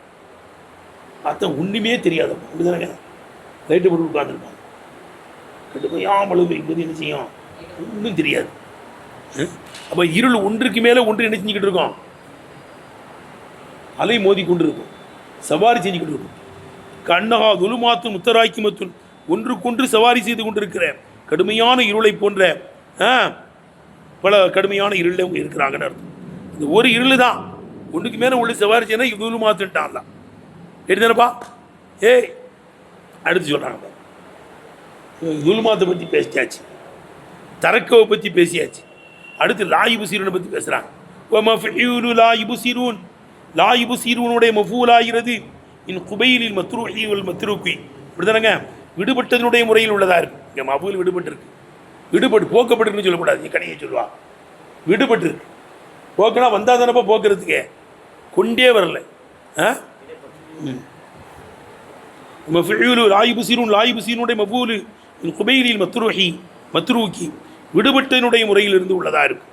அர்த்தம் ஒன்றுமே தெரியாது. அப்படிதானங்க லைட்டு போட்டு உட்காந்துருப்பாங்க. கடுமையாக மழை பெய்யும்போது என்ன செய்யும்? ஒன்றும் தெரியாது. அப்போ இருள் ஒன்றுக்கு மேலே ஒன்று என்ன செஞ்சுக்கிட்டு இருக்கோம்? அலை மோதி கொண்டு இருக்கும், சவாரி செஞ்சுக்கிட்டு இருக்கும். கண்ணகா துலுமாத்துன் முத்தராக்கிமத்துன், ஒன்றுக்கொன்று சவாரி செய்து கொண்டிருக்கிற கடுமையான இருளை போன்ற பல கடுமையான இருளில் அவங்க இருக்கிறாங்கன்னு அர்த்தம். இந்த ஒரு இருள் தான், ஒன்றுக்கு மேலே உள்ள சவாரி செய்யணும் இதுவும் மாற்றிட்டான்ல எடுத்தானப்பா. ஏய் அடுத்து சொல்கிறாங்க, துல்மாத்தை பற்றி பேசியாச்சு, தரக்கவை பற்றி பேசியாச்சு, அடுத்து லாயிபு சீரனை பற்றி பேசுகிறாங்க. லாயிபு சீருனுடைய மஃபூலாகிறது இன் குபைலில் மத்ரூஹி மத்ரூக்கி இப்படிதானங்க விடுபட்டதனுடைய முறையில் உள்ளதாக இருக்கு. இங்கே மஃபூல் விடுபட்டு போக்கப்பட்டுன்னு சொல்லக்கூடாது, நீ கடையை சொல்லுவா விடுபட்டு போக்கனா வந்தால் தானப்பா போக்குறதுக்கு கொண்டே வரல. லாயிபு சீருனுடைய மஃபூல் இன் குபைலில் மத்ரூஹி விடுபட்டதனுடைய முறையில் இருந்து உள்ளதாக இருக்கும்.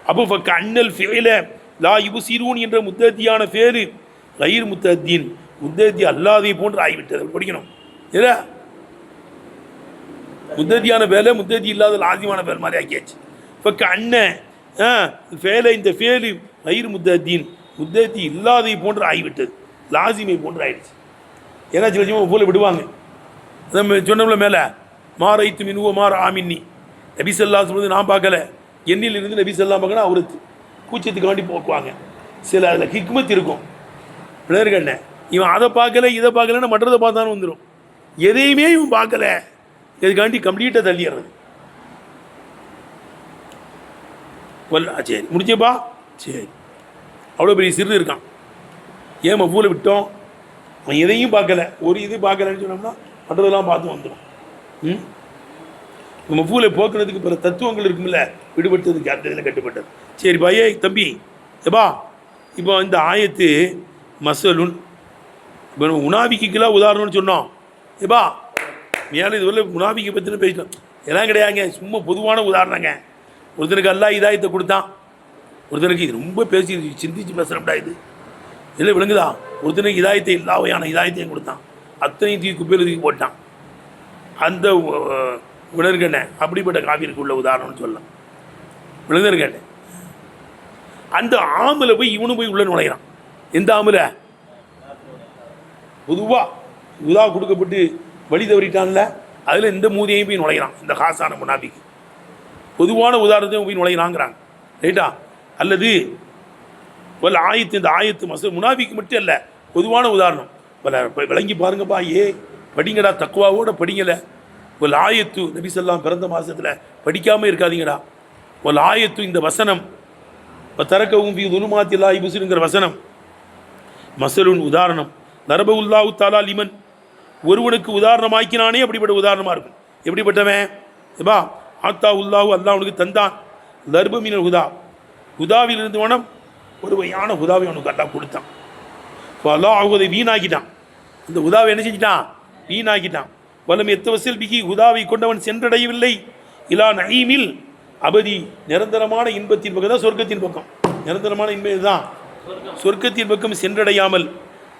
அப்போ அண்ணல் ஃபேல லா யுபுசிரூன் என்ற முத்தத்தியான ஃபேலு கயிர் முத்தத்தின் முத்தத்தி அல்லாதை போன்று ஆகிவிட்டது. படிக்கணும் இல்லை, முத்தத்தியான வேலை முத்தத்தி இல்லாத லாசிமான வேலை மாதிரி ஆக்கியாச்சு. இப்போ அண்ணன் ஃபேலை இந்த ஃபேலு கயிர் முத்தத்தின் முத்தத்தி இல்லாதை போன்று ஆகிவிட்டது, லாசிமை போன்று ஆயிடுச்சு. ஏன்னா சில சில போல விடுவாங்க. நம்ம சொன்னோம்ல மேலே மாரைத்து மின்வோ மாற ஆமின்னி நபிசல்லா சொல்வது நான் பார்க்கல, எண்ணில் இருந்து நபிசல்லா பார்க்கணும் அவரு கூச்சத்துக்கு வேண்டி போக்குவாங்க. சில அதில் ஹிக்மத் இருக்கும். பிள்ளைகண்ண இவன் அதை பார்க்கல இதை பார்க்கலன்னா மற்றதை பார்த்தாலும் வந்துடும். எதையுமே இவன் பார்க்கல, இதுக்காண்டி கம்ப்ளீட்டாக தள்ளிடுறது. சரி முடிச்சப்பா, சரி அவ்வளோ பெரிய சிறு இருக்கான். ஏன் மஃபூலை விட்டோம், அவன் எதையும் பார்க்கல, ஒரு இது பார்க்கலன்னு சொன்னோம்னா மற்றதெல்லாம் பார்த்து வந்துடும். மஃபூலை போக்குறதுக்கு பல தத்துவங்கள் இருக்குமில்ல, விடுபட்டதுக்கு அந்த இதில் கட்டுப்பட்டது. சரி பையே தம்பி எப்பா, இப்போ இந்த ஆயத்து மசலுன் இப்போ நம்ம முனாபிக்குலாம் உதாரணம்னு சொன்னோம். எப்பா மேலே இதுவரை முனாபிக்கை பற்றின பேசிட்டோம். எல்லாம் கிடையாதுங்க, சும்மா பொதுவான உதாரணங்க. ஒருத்தனுக்கு அல்லா இதாயத்தை கொடுத்தான், ஒருத்தனுக்கு இது ரொம்ப பேசி சிந்திச்சு பேசுகிறப்படா இது இல்லை விளங்குதா. ஒருத்தனுக்கு இதாயத்தை இல்லாவையான இதாயத்தையும் கொடுத்தான், அத்தனையும் தூக்கி குப்பையில் தூக்கி போட்டான். அந்த விளர்கண்ண அப்படிப்பட்ட காவிற்கு உள்ள உதாரணம்னு சொல்லலாம். விளங்குதற்கண்ண அந்த ஆமில் போய் இவனும் போய் உள்ள நுழைகிறான். எந்த ஆமில் பொதுவாக உதா கொடுக்கப்பட்டு வழி தவறிட்டான்ல, அதில் இந்த மூதியையும் போய் நுழைகிறான். இந்த காசான முனாபிக்கு பொதுவான உதாரணத்தையும் போய் நுழைகிறாங்கிறாங்க. ரைட்டா? அல்லது வல்ல ஆயத்து, இந்த ஆயத்து முனாபிக்கு மட்டும் இல்லை, பொதுவான உதாரணம் விளங்கி பாருங்கப்பா. படிங்கடா, தக்குவாவோட படிங்கலை. ஒரு ஆயத்து நபிசல்லாம் பிறந்த மாதத்தில் படிக்காமல் இருக்காதீங்கடா. ஒரு ஆயத்து இந்த வசனம் தரக்கவும் துலுமாத்தில்லா இபுசுங்கிற வசனம் மசலுன் உதாரணம் நரபுல்லாஹு தாலா லிமன் ஒருவனுக்கு உதாரணமாக்கினானே அப்படிப்பட்ட உதாரணமாக இருக்கும். எப்படிப்பட்டவன் ஏபா ஆத்தா உல்லாஹு அல்லாஹ் அவனுக்கு தந்தான் லர்பு மீனல் ஹுதா ஹுதாவில் இருந்து வனம் ஒரு வகையான ஹுதாவை அவனுக்கு அல்லா கொடுத்தான். இப்போ அல்லாஹ் அதை வீணாக்கிட்டான். அந்த ஹுதாவை என்ன செஞ்சிட்டான், வீணாக்கிட்டான். வலம் எத்தவசில் பிகி ஹுதாவை கொண்டவன் சென்றடையவில்லை இலா நஈமில் அபதி நிரந்தரமான இன்பத்தின் பக்கம் தான் சொர்க்கத்தின் பக்கம். நிரந்தரமான இன்பம் இதுதான், சொர்க்கத்தின் பக்கம் சென்றடையாமல்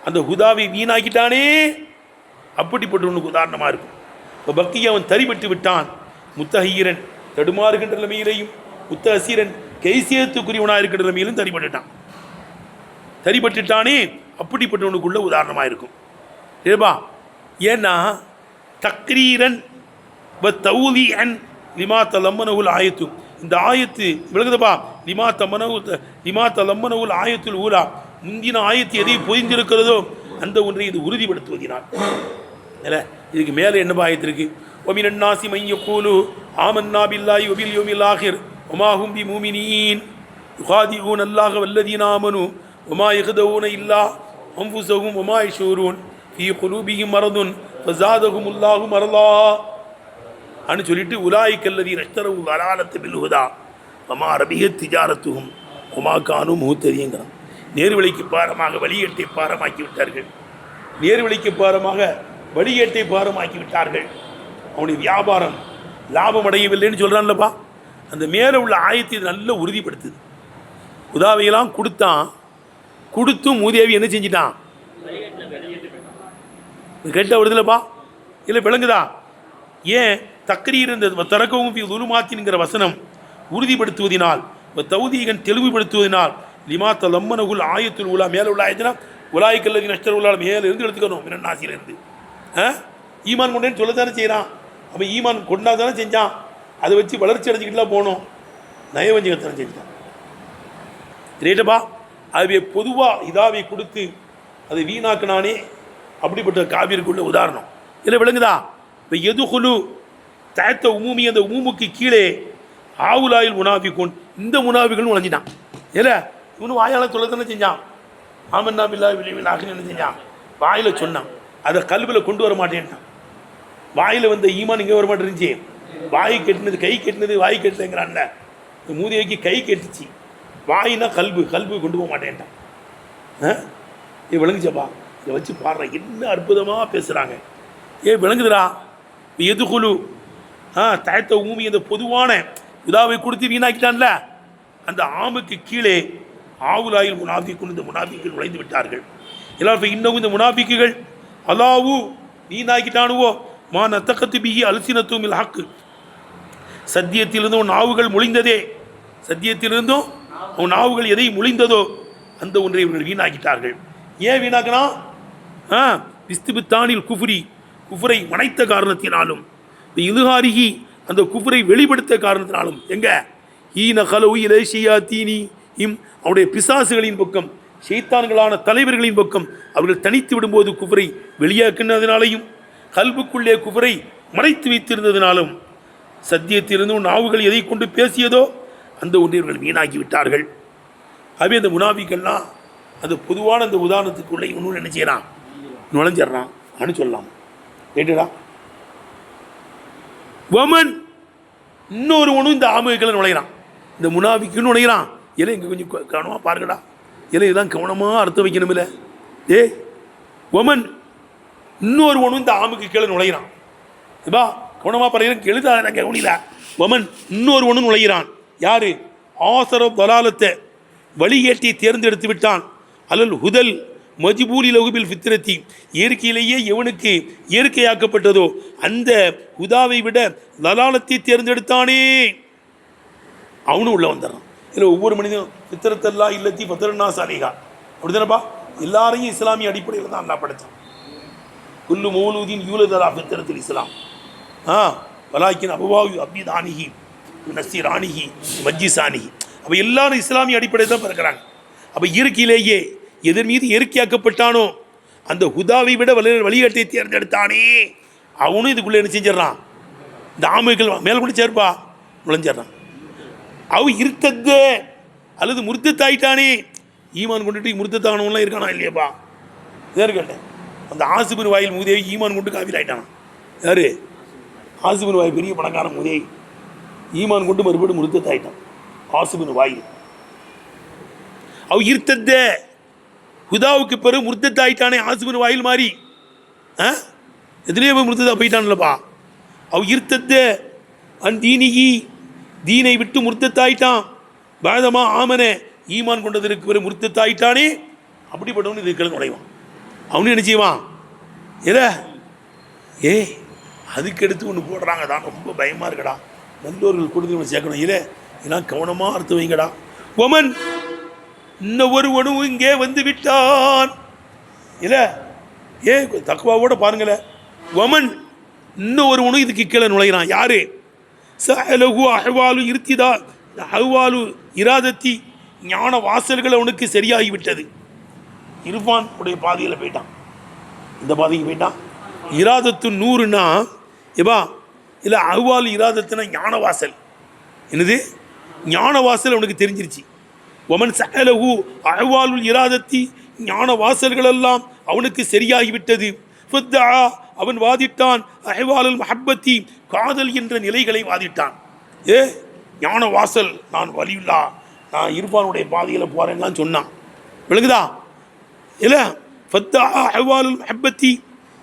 அந்த ஹுதாவை வீணாக்கிட்டானே, அப்படிப்பட்டவனுக்கு உதாரணமாக இருக்கும். இப்போ பக்தியை அவன் தரிபட்டு விட்டான். முத்தஹீரன் தடுமாறுகின்ற நிலைமையிலையும், முத்தஹீரன் கைசியத்துக்குரியவனாக இருக்கின்ற நிலைமையிலும் தரிபட்டுட்டானே, அப்படிப்பட்டவனுக்குள்ள உதாரணமாக இருக்கும். ஏபா ஏன்னா தக்ரீரன் தௌலியன் லிமா தலம்மனவுல் ஆயத்து, இந்த ஆயத்து விளங்குதப்பா. லிமா தலம்மனவுல் ஆயத்துல் ஊலா, முந்தின ஆயத்து எதை பொதிந்திருக்கிறதோ அந்த ஒன்றை இது உறுதிப்படுத்துவதினால். இல்லை இதுக்கு மேலே என்ன ஆயத்து இருக்கு? ஒமின் அன்னாசி மைய கூலு ஆமன்னா பில்லாஹி வபில் யௌமில் ஆகிர் ஒமாஹும் பி மூமினீன் யுகாதிஊன் அல்லாஹ வல்லதீன ஆமனு ஒமா யஹ்தஊன இல்லா அன்ஃபுஸஹும் ஒமா யஷூரூன் ஃபீ குலூபிஹிம் மரதுன் ஃபஸாதஹும் அல்லாஹு மரலா அனு சொல்லிட்டு உலாய்க்கல்லதி நஷ்தரவு வலாலத்து பில்ஹுதா ஒமா ரபிஹத் திஜாரத்துஹும் ஒமா கானு முஹ்ததீன்கிறான். நேர்வழிக்கு பாரமாக வழியேட்டை பாரமாக்கி விட்டார்கள். நேர்வழிக்கு பாரமாக வழியேட்டை பாரமாக்கி விட்டார்கள். அவனுடைய வியாபாரம் லாபம் அடையவில்லைன்னு சொல்கிறான்லப்பா. அந்த மேலே உள்ள ஆயத்தை இது நல்லா உறுதிப்படுத்துது. உதாவையெல்லாம் கொடுத்தும் மூதேவி என்ன செஞ்சிட்டான், கேட்ட வருதுலப்பா. இல்லை விளங்குதா? ஏன் தக்ரீர் இந்த தரக்கவும் துலுமாத்தின்கிற வசனம் உறுதிப்படுத்துவதினால், தௌதீகன் தெளிவுபடுத்துவதனால், லிமா தலம்மனகுல் ஆயத்துல் உலா மேலே உள்ள ஆயத்தினா உலாய்க்கல்லதி நஷ்டர் உள்ளால் மேலே இருந்து எடுத்துக்கணும், மினன்னாசிலிருந்து ஈமான் கொண்டேன்னு சொல்ல தானே செய்கிறான். அப்போ ஈமான் கொண்டா தானே செஞ்சான். அதை வச்சு வளர்ச்சி அடைஞ்சிக்கிட்டுலாம் போகணும். நயவஞ்சகத்தனை செஞ்சான். ரேட்டப்பா அதுவே பொதுவாக இதாவை கொடுத்து அதை வீணாக்குனானே, அப்படிப்பட்ட காவியருக்குள்ள உதாரணம் இல்லை விளங்குதா. இப்போ எதுகுலு தயத்த உமூமி, அந்த உமூமுக்கு கீழே ஆவுலாயில் முனாஃபிகூன், இந்த முனாஃபிகள்னு நுழைஞ்சிட்டான். இல்லை இவனு வாயால் சொல்ல தானே செஞ்சான். ஆமன்னா பில்லா விளைவில் ஆகின்னு என்ன செஞ்சான், வாயில் சொன்னான். அதை கல்வியில் கொண்டு வர மாட்டேன்ட்டான். வாயில் வந்த ஈமான் இங்கே வர மாட்டேருந்துச்சு. வாய் கெட்டினது கை கெட்டினது வாய் கெட்டலைங்கிறான்ல, இந்த மூதியைக்கு கை கெட்டுச்சு. வாயினா கல்வி கொண்டு போக மாட்டேன்ட்டான். ஏ விளங்குச்சப்பா, இதை வச்சு பாடுற என்ன அற்புதமாக பேசுகிறாங்க. ஏ விளங்குதுடா. எதுகுலு தயத்த ஊமி, அந்த பொதுவான இதாவை கொடுத்து வீணாக்கிட்டான்ல, அந்த ஆமுக்கு கீழே ஆவுலாயில் முனாஃபிக்குன்னு இந்த முனாஃபிக்குகள் நுழைந்து விட்டார்கள். எல்லாரும் இன்னும் இந்த முனாஃபிக்குகள் அல்லாஹு வீணாக்கிட்டானுவோ மா நத்தகத்து பிஹி அல்சினத்துமில் ஹக்கு, சத்தியத்திலிருந்தும் உன் நாவுகள் முழிந்ததே, சத்தியத்திலிருந்தும் உன் நாவுகள் எதை முழிந்ததோ அந்த ஒன்றை இவர்கள் வீணாக்கிட்டார்கள். ஏன் வீணாக்கினா, விஸ்துபித்தானில் குஃபுரி, குஃபுரை மனைத்த காரணத்தினாலும், இதுகாரிகி அந்த குஃபுரை வெளிப்படுத்த காரணத்தினாலும். எங்க ஈன கலவு இலேஷியா தீனி இம், அவருடைய பிசாசுகளின் பக்கம், ஷைத்தான்களான தலைவர்களின் பக்கம் அவர்கள் தனித்து விடும்போது குஃபரை வெளியாக்கினதினாலையும், கல்புக்குள்ளே குஃபரை மறைத்து வைத்திருந்ததினாலும், சத்தியத்திலிருந்தும் நாவுகள் எதை கொண்டு பேசியதோ அந்த ஒன்றை இவர்கள் வீணாக்கி விட்டார்கள். ஆகவே அந்த முனாஃபிக்கெல்லாம் அந்த பொதுவான அந்த உதாரணத்துக்குள்ளே இன்னொன்று என்ன செய்யறான், நுழைஞ்சிடறான் அனு சொல்லலாம். கேட்டுடா, வமன் இன்னொருவனும் இந்த ஆமுகளை நுழைகிறான், இந்த முனாஃபிக்குன்னு நுழைகிறான். இல்லை இங்கே கொஞ்சம் கவனமாக பாருங்கடா, இல்லை இதெல்லாம் கவனமாக அர்த்தம் வைக்கணும். இல்லை ஏ வமன் இன்னொருவனும் இந்த ஆமுக்கு கீழே நுழைகிறான். இப்பா கவனமாக பாருங்க, எழுதாத கவனில. வமன் இன்னொருவனும் நுழைகிறான். யாரு? ஆசர வலாலத்தை வழிகேட்டை தேர்ந்தெடுத்து விட்டான். அல்லல் ஹுதல் மஜ்பூலி லகுபில் ஃபித்ரத்தி, இயற்கையிலேயே எவனுக்கு இயற்கையாக்கப்பட்டதோ அந்த ஹுதாவை விட லலாலத்தை தேர்ந்தெடுத்தானே, அவனும் உள்ள வந்துடுறான். இல்லை ஒவ்வொரு மனிதனும் ஃபித்ரத்தல்லா இல்லத்தி பத்திரன்னா சாலிகா, அப்படி தானப்பா. எல்லாரையும் இஸ்லாமிய அடிப்படையில் தான் அல்லா படைத்தான். குல்லு மௌலூதீன் யூலதலா ஃபித்ரத்தில் இஸ்லாம் வலாக்கின் அபவாயு அபிதானிகி நசீரானிகி மஜ்ஜிசானிகி. அப்போ எல்லாரும் இஸ்லாமிய அடிப்படையில் தான் பிறக்கிறாங்க. அப்போ இயற்கையிலேயே எதன் மீது இயற்கையாக்கப்பட்டானோ அந்த ஹுதாவை விட வழிகாட்டை தேர்ந்தெடுத்தானே, அவனும் இதுக்குள்ளே என்ன செஞ்சிடறான், இந்த ஆமைகள் மேலே கூட சேர்ப்பா நுழைஞ்சிடறான். அவ இருத்தத அல்லது முருத்தத்தாயிட்டானே, ஈமான் கொண்டுட்டு முருத்தத்தானவன்லாம் இருக்கானா இல்லையாப்பா? இதான் கேட்டேன். அந்த ஆசிபின் வாயில் மூதேவி ஈமான் கொண்டு காவிரி ஆயிட்டானா? யாரு? ஆசிபின் வாயில் பெரிய பணக்கார மூதேவி ஈமான் கொண்டு மறுபடியும் முருத்தத்தாயிட்டான். ஆசிபின் வாயில் அவ இருத்தத ஹுதாவுக்கு பிறகு முருத்தத்தாயிட்டானே, ஆசிபின் வாயில் மாதிரி எதுலேயே போய் முருத்தத்தா போயிட்டான்லப்பா. அவ இருத்தத அன் தீனிகி, தீனை விட்டு முருத்தத்தாயிட்டான். பாதமா ஆமனே, ஈமான் கொண்டதற்கு பிறகு முருத்தத்தாயிட்டானே, அப்படிப்பட்டவனு இதுக்கு நுழைவான். அவனு என்ன செய்வான்? ஏ அதுக்கு எடுத்து ஒன்று போடுறாங்க தான், ரொம்ப பயமாக இருக்கடா. நல்லோர்கள் கொடுத்து சேர்க்கணும். இதெல்லாம் கவனமாக அர்த்தம் வைங்கடா. ஒமன் இன்னும் ஒருவனும் இங்கே வந்து விட்டான். தக்குவாவோட பாருங்களேன். ஒமன் இன்னும் ஒருவனும் இதுக்கு கீழே நுழைகிறான். யாரு? சலகு அஹ்வாலு இருத்திதா, அஹ்வாலு இராதத்தி, ஞான வாசல்கள் அவனுக்கு சரியாகிவிட்டது. இருப்பான் உடைய பாதையில் போயிட்டான், இந்த பாதைக்கு போயிட்டான். இராதத்து 100ன்னா எப்பா இல்லை, அஹ்வாலு இராதத்துனா ஞான வாசல். என்னது? ஞான வாசல் அவனுக்கு தெரிஞ்சிருச்சு. ஒமன் சலகு அஹ்வாலு இராதத்தி, ஞான வாசல்கள் எல்லாம் அவனுக்கு சரியாகிவிட்டது. அவன் வாதிட்டான் அஹ்வாலுல் மஹப்பத்தி, காதல் என்ற நிலைகளை வாதிட்டான். ஞான வாசல், நான் வலியுல்லா, நான் இருப்பானுடைய பாதையில் போறேன்லாம் சொன்னான். விளங்குதா? இல்லை அஹ்வாலுல் மஹப்பத்தி,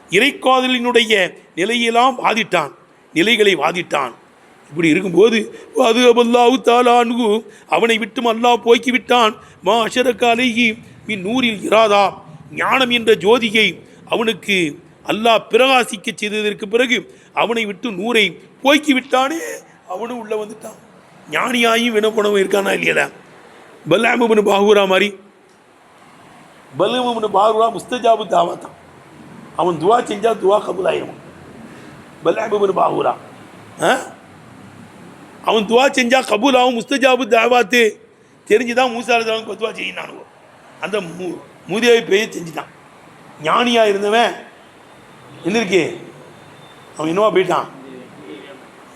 இறைக்காதலினுடைய நிலையெல்லாம் வாதிட்டான், நிலைகளை வாதிட்டான். இப்படி இருக்கும்போது அது அல்லாஹு தஆலா அன்ஹு, அவனை விட்டும் அல்லாஹ் போக்கி விட்டான். மா அஷரக அலைஹி மின் நூரில் இராதா, ஞானம் என்ற ஜோதியை அவனுக்கு அல்லாஹ் பிரகாசிக்க செய்ததற்கு பிறகு அவனை விட்டு நூரை போக்கி விட்டானே, அவனும் உள்ள வந்துட்டான். ஞானியாயும் வினப்பணவும் இருக்கானா இல்லையா? பல்லாமுபின் பாகுரா மாதிரி. பல்லாமுபின் பாகுரா முஸ்தஜாபு தாவா தான். அவன் துவா செஞ்சால் துவா கபூல் ஆயிரும். பல்அபுன் பாகூரா. அவன் துவா செஞ்சா கபூலாவும் முஸ்தஜாபு தாவாத்து தெரிஞ்சுதான் மூசா அலைஹிஸ்ஸலாம் துவா செய்யினானு. அந்த மூதேவி பேயை செஞ்சுட்டான். ஞானியாக இருந்தவன் என்ன இருக்கு, அவன் என்னவா போயிட்டான்,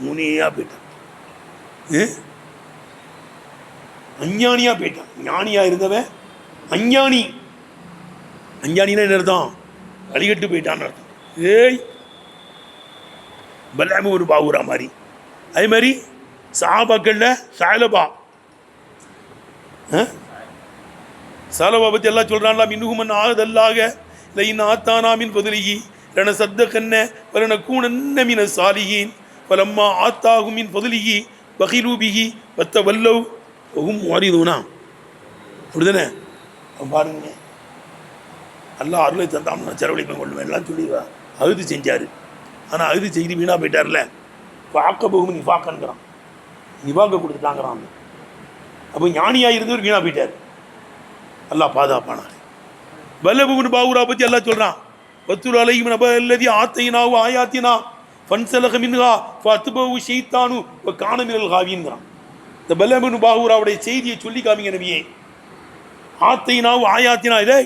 முனியாக போயிட்டான், அஞ்ஞானியாக போயிட்டான். ஞானியாக இருந்தவன் அஞ்ஞானி. அஞ்ஞானின்னா என்ன அர்த்தம், வழிகட்டு போயிட்டான்னு அர்த்தம். ஏய் பல்அபு ஒரு பாவூரா மாதிரி. அதே மாதிரி சஹாபாக்களில் சாலபா சாலபா பற்றி எல்லாம் சொல்கிறான்ல, இன்னுமன் ஆதல்லாக இல்லை இன்னும் ஆத்தானாமின் பதிலிகி ரென சத்த கண்ண பலன கூணன்ன மீன சாலிகின் பலம்மா ஆத்தாகுமின் பதிலிகி பகிலூபிகி பத்த வல்லவ் ஒகும் மாறிதுனா. அப்படிதானே பாருங்க, எல்லாம் அருளை தந்தாம்னா செலவழிப்பேன் கொள்ளுவேன் எல்லாம் சொல்லிடுவா. அழுது செஞ்சார், ஆனால் அழுது செய்து வீணாக போயிட்டார்ல. பார்க்க போகும் நிஃபாக்கன்கிறான், நிஃபாக்க கொடுத்துட்டாங்கிறான். அப்போ ஞானியாக இருந்தவர் வீணாக போயிட்டார், அல்லாஹ் பாதுகாப்பானார். பல்லபுன் பாவூரா பற்றி எல்லாம் சொல்கிறான். வத்துல் அலைஹிம் நப அல்லதி ஆத்தைனாவு ஆயாத்தினா ஃபன்சலக மின்ஹா ஃபஅத்பஹு ஷைத்தானு வ கான மினல் காவின்கிறான். இந்த பல்லபுன் பாவூராவுடைய செய்தியை சொல்லி காமிங்க நபியே. ஆத்தைனாவு ஆயாத்தினா, இதே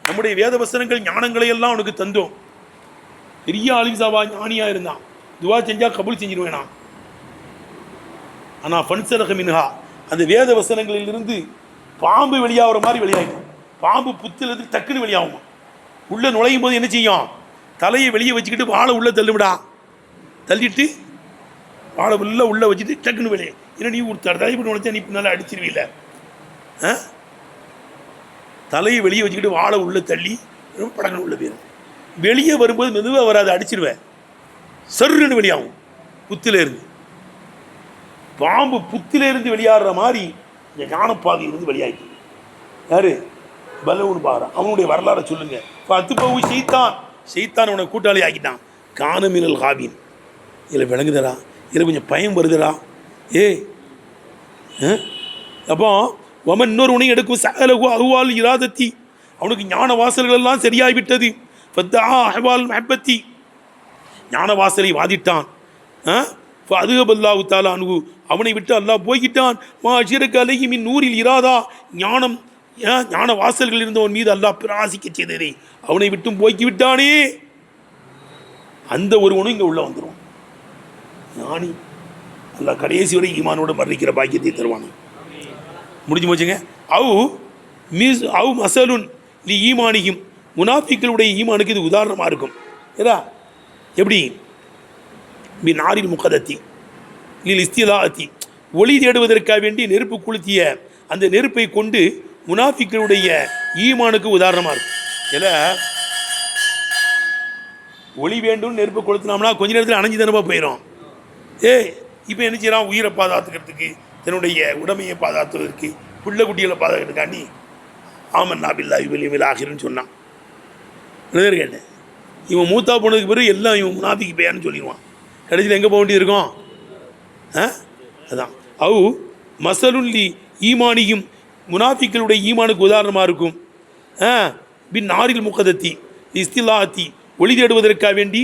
நம்முடைய வேத வசனங்கள் ஞானங்களை எல்லாம் அவனுக்கு தந்தோம். பெரிய ஆலிம்சாவா ஞானியாக இருந்தான், துவா செஞ்சால் கபூல் செஞ்சிருவேனா. ஆனால் ஃபன்சலக மின்ஹா, அந்த வேத வசனங்களிலிருந்து பாம்பு வெளியாகிற மாதிரி வெளியாகிடும். பாம்பு புத்திலிருந்து டக்குன்னு வெளியாகுமா. உள்ளே நுழையும் போது என்ன செய்யும், தலையை வெளியே வச்சுக்கிட்டு வாழை உள்ளே தள்ளுவிடா, தள்ளிட்டு வாழை உள்ளே வச்சுட்டு டக்குன்னு வெளியே. ஏன்னா நீ ஒரு தலைப்பு நுழைச்சா நீ பின்னால் அடிச்சிருவீல. தலையை வெளியே வச்சுக்கிட்டு வாழை உள்ளே தள்ளி படக்குன்னு உள்ள போயிடும். வெளியே வரும்போது மெதுவாக வராது, அடிச்சிருவேன், சருன்னு வெளியாகும். புத்திலேருந்து பாம்பு புத்திலேருந்து வெளியாடுற மாதிரி இந்த ஞானப்பாதையிலிருந்து வெளியாகிட்டு யாரு, பல்லபுன் பாவூரா. அவனுடைய வரலாறை சொல்லுங்க. ஃபஅத்பஹு ஷைத்தான், ஷைத்தான் அவனை கூட்டாளி ஆக்கிட்டான். கான மினல் காவின். இதில் விளங்குதடா, இதில் கொஞ்சம் பயம் வருதுடா. அப்போ வமன் இன்னொருவனையும் எடுக்கும் சகலகு அஹ்வால் இராதத்தி, அவனுக்கு ஞான வாசல்கள் எல்லாம் சரியாகிவிட்டது. ஃபத்தா அஹ்வால் மஹப்பத்தி, ஞான வாசலை வாதிட்டான். அதுகபல்லாஹு தஆலா அன்ஹு, அவனை விட்டு அல்லாஹ் போய்கிட்டான். மா அஷ்ரக அலைஹி மின் நூரில் இராதா, ஞான வாசல்கள் இருந்தவன் மீது அல்லாஹ் பிராசிக்க செய்ததே அவனை விட்டும் போக்கி விட்டானே. அந்த ஒருவனும் இங்கே உள்ள வந்துடும். ஞானி அல்லாஹ் கடைசி வரை ஈமானோட மரணிக்கிற பாக்கியத்தை தருவானு. முடிஞ்சு போச்சுங்க. அவு மசலுன் லி ஈமானியும், முனாஃபிக்களுடைய ஈமானுக்கு இது உதாரணமாக இருக்கும். ஏதா எப்படி, நாரில் முகதத்தி நீல் இஸ்திலாத்தி, ஒளி தேடுவதற்காக வேண்டி நெருப்பு கொளுத்திய அந்த நெருப்பை கொண்டு முனாஃபிக்களுடைய ஈமானுக்கு உதாரணமாக இருக்கும். ஏன்னா ஒளி வேண்டும் நெருப்பு கொளுத்தினோம்னா கொஞ்ச நேரத்தில் அணைஞ்சு தானப்பா போயிடும். இப்போ என்ன செய்யறான், உயிரை பாதுகாத்துக்கிறதுக்கு, தன்னுடைய உடமையை பாதுகாத்துவதற்கு, பிள்ளை குட்டிகளை பாதுகாக்கிறதுக்காண்டி ஆமன்னா பில்லாஹி வல் யௌமில் ஆகிர்னு சொன்னான். கேட்டேன், இவன் மூத்தா போனதுக்கு பிறகு எல்லாம் இவன் முனாஃபிக்கு பேயான்னு சொல்லிடுவான். கடைசியில் எங்கே போக வேண்டியது இருக்கும். அதான் அவு மசலுல்லி ஈமானியும், முனாஃபிக்களுடைய ஈமானுக்கு உதாரணமாக இருக்கும். பின் நாரில் முகதத்தி இஸ்திலாத்தி, ஒளி தேடுவதற்காக வேண்டி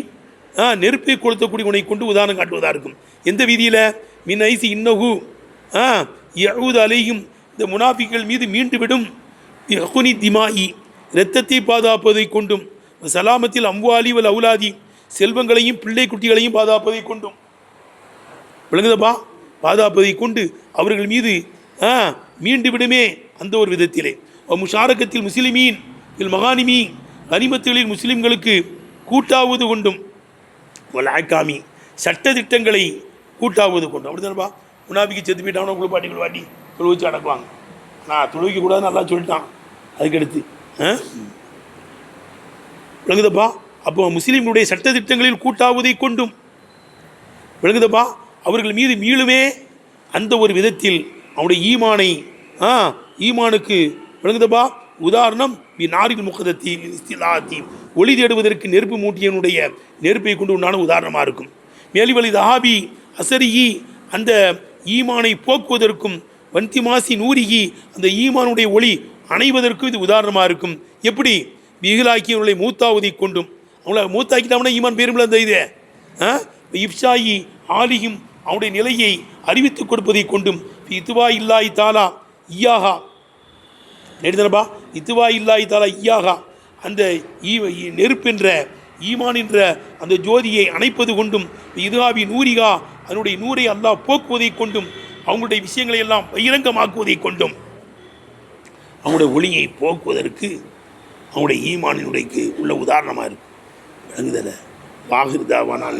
நெருப்பை கொளுத்தக்கூடியவனை கொண்டு உதாரணம் காட்டுவதாக இருக்கும். எந்த வீதியில், மின் ஐசி இன்னகு யஊது அலைஹிம், இந்த முனாஃபிக்கள் மீது மீண்டு விடும். யகுனி திமாயி, இரத்தத்தை பாதுகாப்பதை கொண்டும், சலாமத்தில் அம்வாலி வல் அவுலாதி, செல்வங்களையும் பிள்ளை குட்டிகளையும் பாதுகாப்பதை கொண்டும். விளங்குதப்பா, பாதுகாப்பதை கொண்டு அவர்கள் மீது மீண்டு விடுமே அந்த ஒரு விதத்திலே. முஷாரக்கத்தில் முஸ்லிமீன் இல் மகானிமி, கனிமத்துகளில் முஸ்லிம்களுக்கு கூட்டாவது கொண்டும், வலாக்காமி, சட்டத்திட்டங்களை கூட்டாவது கொண்டும். அப்படி தானப்பா, முனாபிக்கு செத்து போயிட்டாங்கன்னா குளிப்பாட்டி தொழு வச்சு அடக்குவாங்க. நான் தொழுவிக்க கூடாதுன்னு நல்லா சொல்லிட்டான். அதுக்கடுத்து விளங்குதப்பா. அப்போ முஸ்லீம்களுடைய சட்டத்திட்டங்களில் கூட்டாவதை கொண்டும் விளங்குதப்பா, அவர்கள் மீது மீளுமே அந்த ஒரு விதத்தில் அவனுடைய ஈமானை ஈமானுக்கு விளங்குதப்பா உதாரணம். நாரில் முகதத்தி இஸ்திலாத்தி, ஒளி தேடுவதற்கு நெருப்பு மூட்டியனுடைய நெருப்பை கொண்டு உண்டான உதாரணமாக இருக்கும். மேலிவழி தஹாபி அசரிகி, அந்த ஈமானை போக்குவதற்கும், வன்திமாசி நூரிகி, அந்த ஈமானுடைய ஒளி அணைவதற்கும் இது உதாரணமாக இருக்கும். எப்படி, பிகிலாக்கியவர்களை மூத்தாவதை கொண்டும், அவங்கள மூத்தாக்கிட்டாங்கன்னா ஈமான் பேருமில்ல அந்த இது இப்ஷாயி ஆலியும் அவனுடைய நிலையை அறிவித்துக் கொடுப்பதை கொண்டும் இதுவா இல்லாய் தாலா ஈயாகா நெடுதனபா இதுவா இல்லாய் தாலா ஈயாகா அந்த நெருப்பென்ற ஈமான் என்ற அந்த ஜோதியை அணைப்பது கொண்டும் இதுவாவி நூரிகா அதனுடைய நூரை அல்லாஹ் போக்குவதை கொண்டும் அவங்களுடைய விஷயங்களை எல்லாம் பகிரங்கமாக்குவதை கொண்டும் அவங்களுடைய ஒளியை போக்குவதற்கு அவங்களுடைய ஈமானினுடைக்கு உள்ள உதாரணமாக இருக்கும். விளங்குதல வாகிருதாவானால்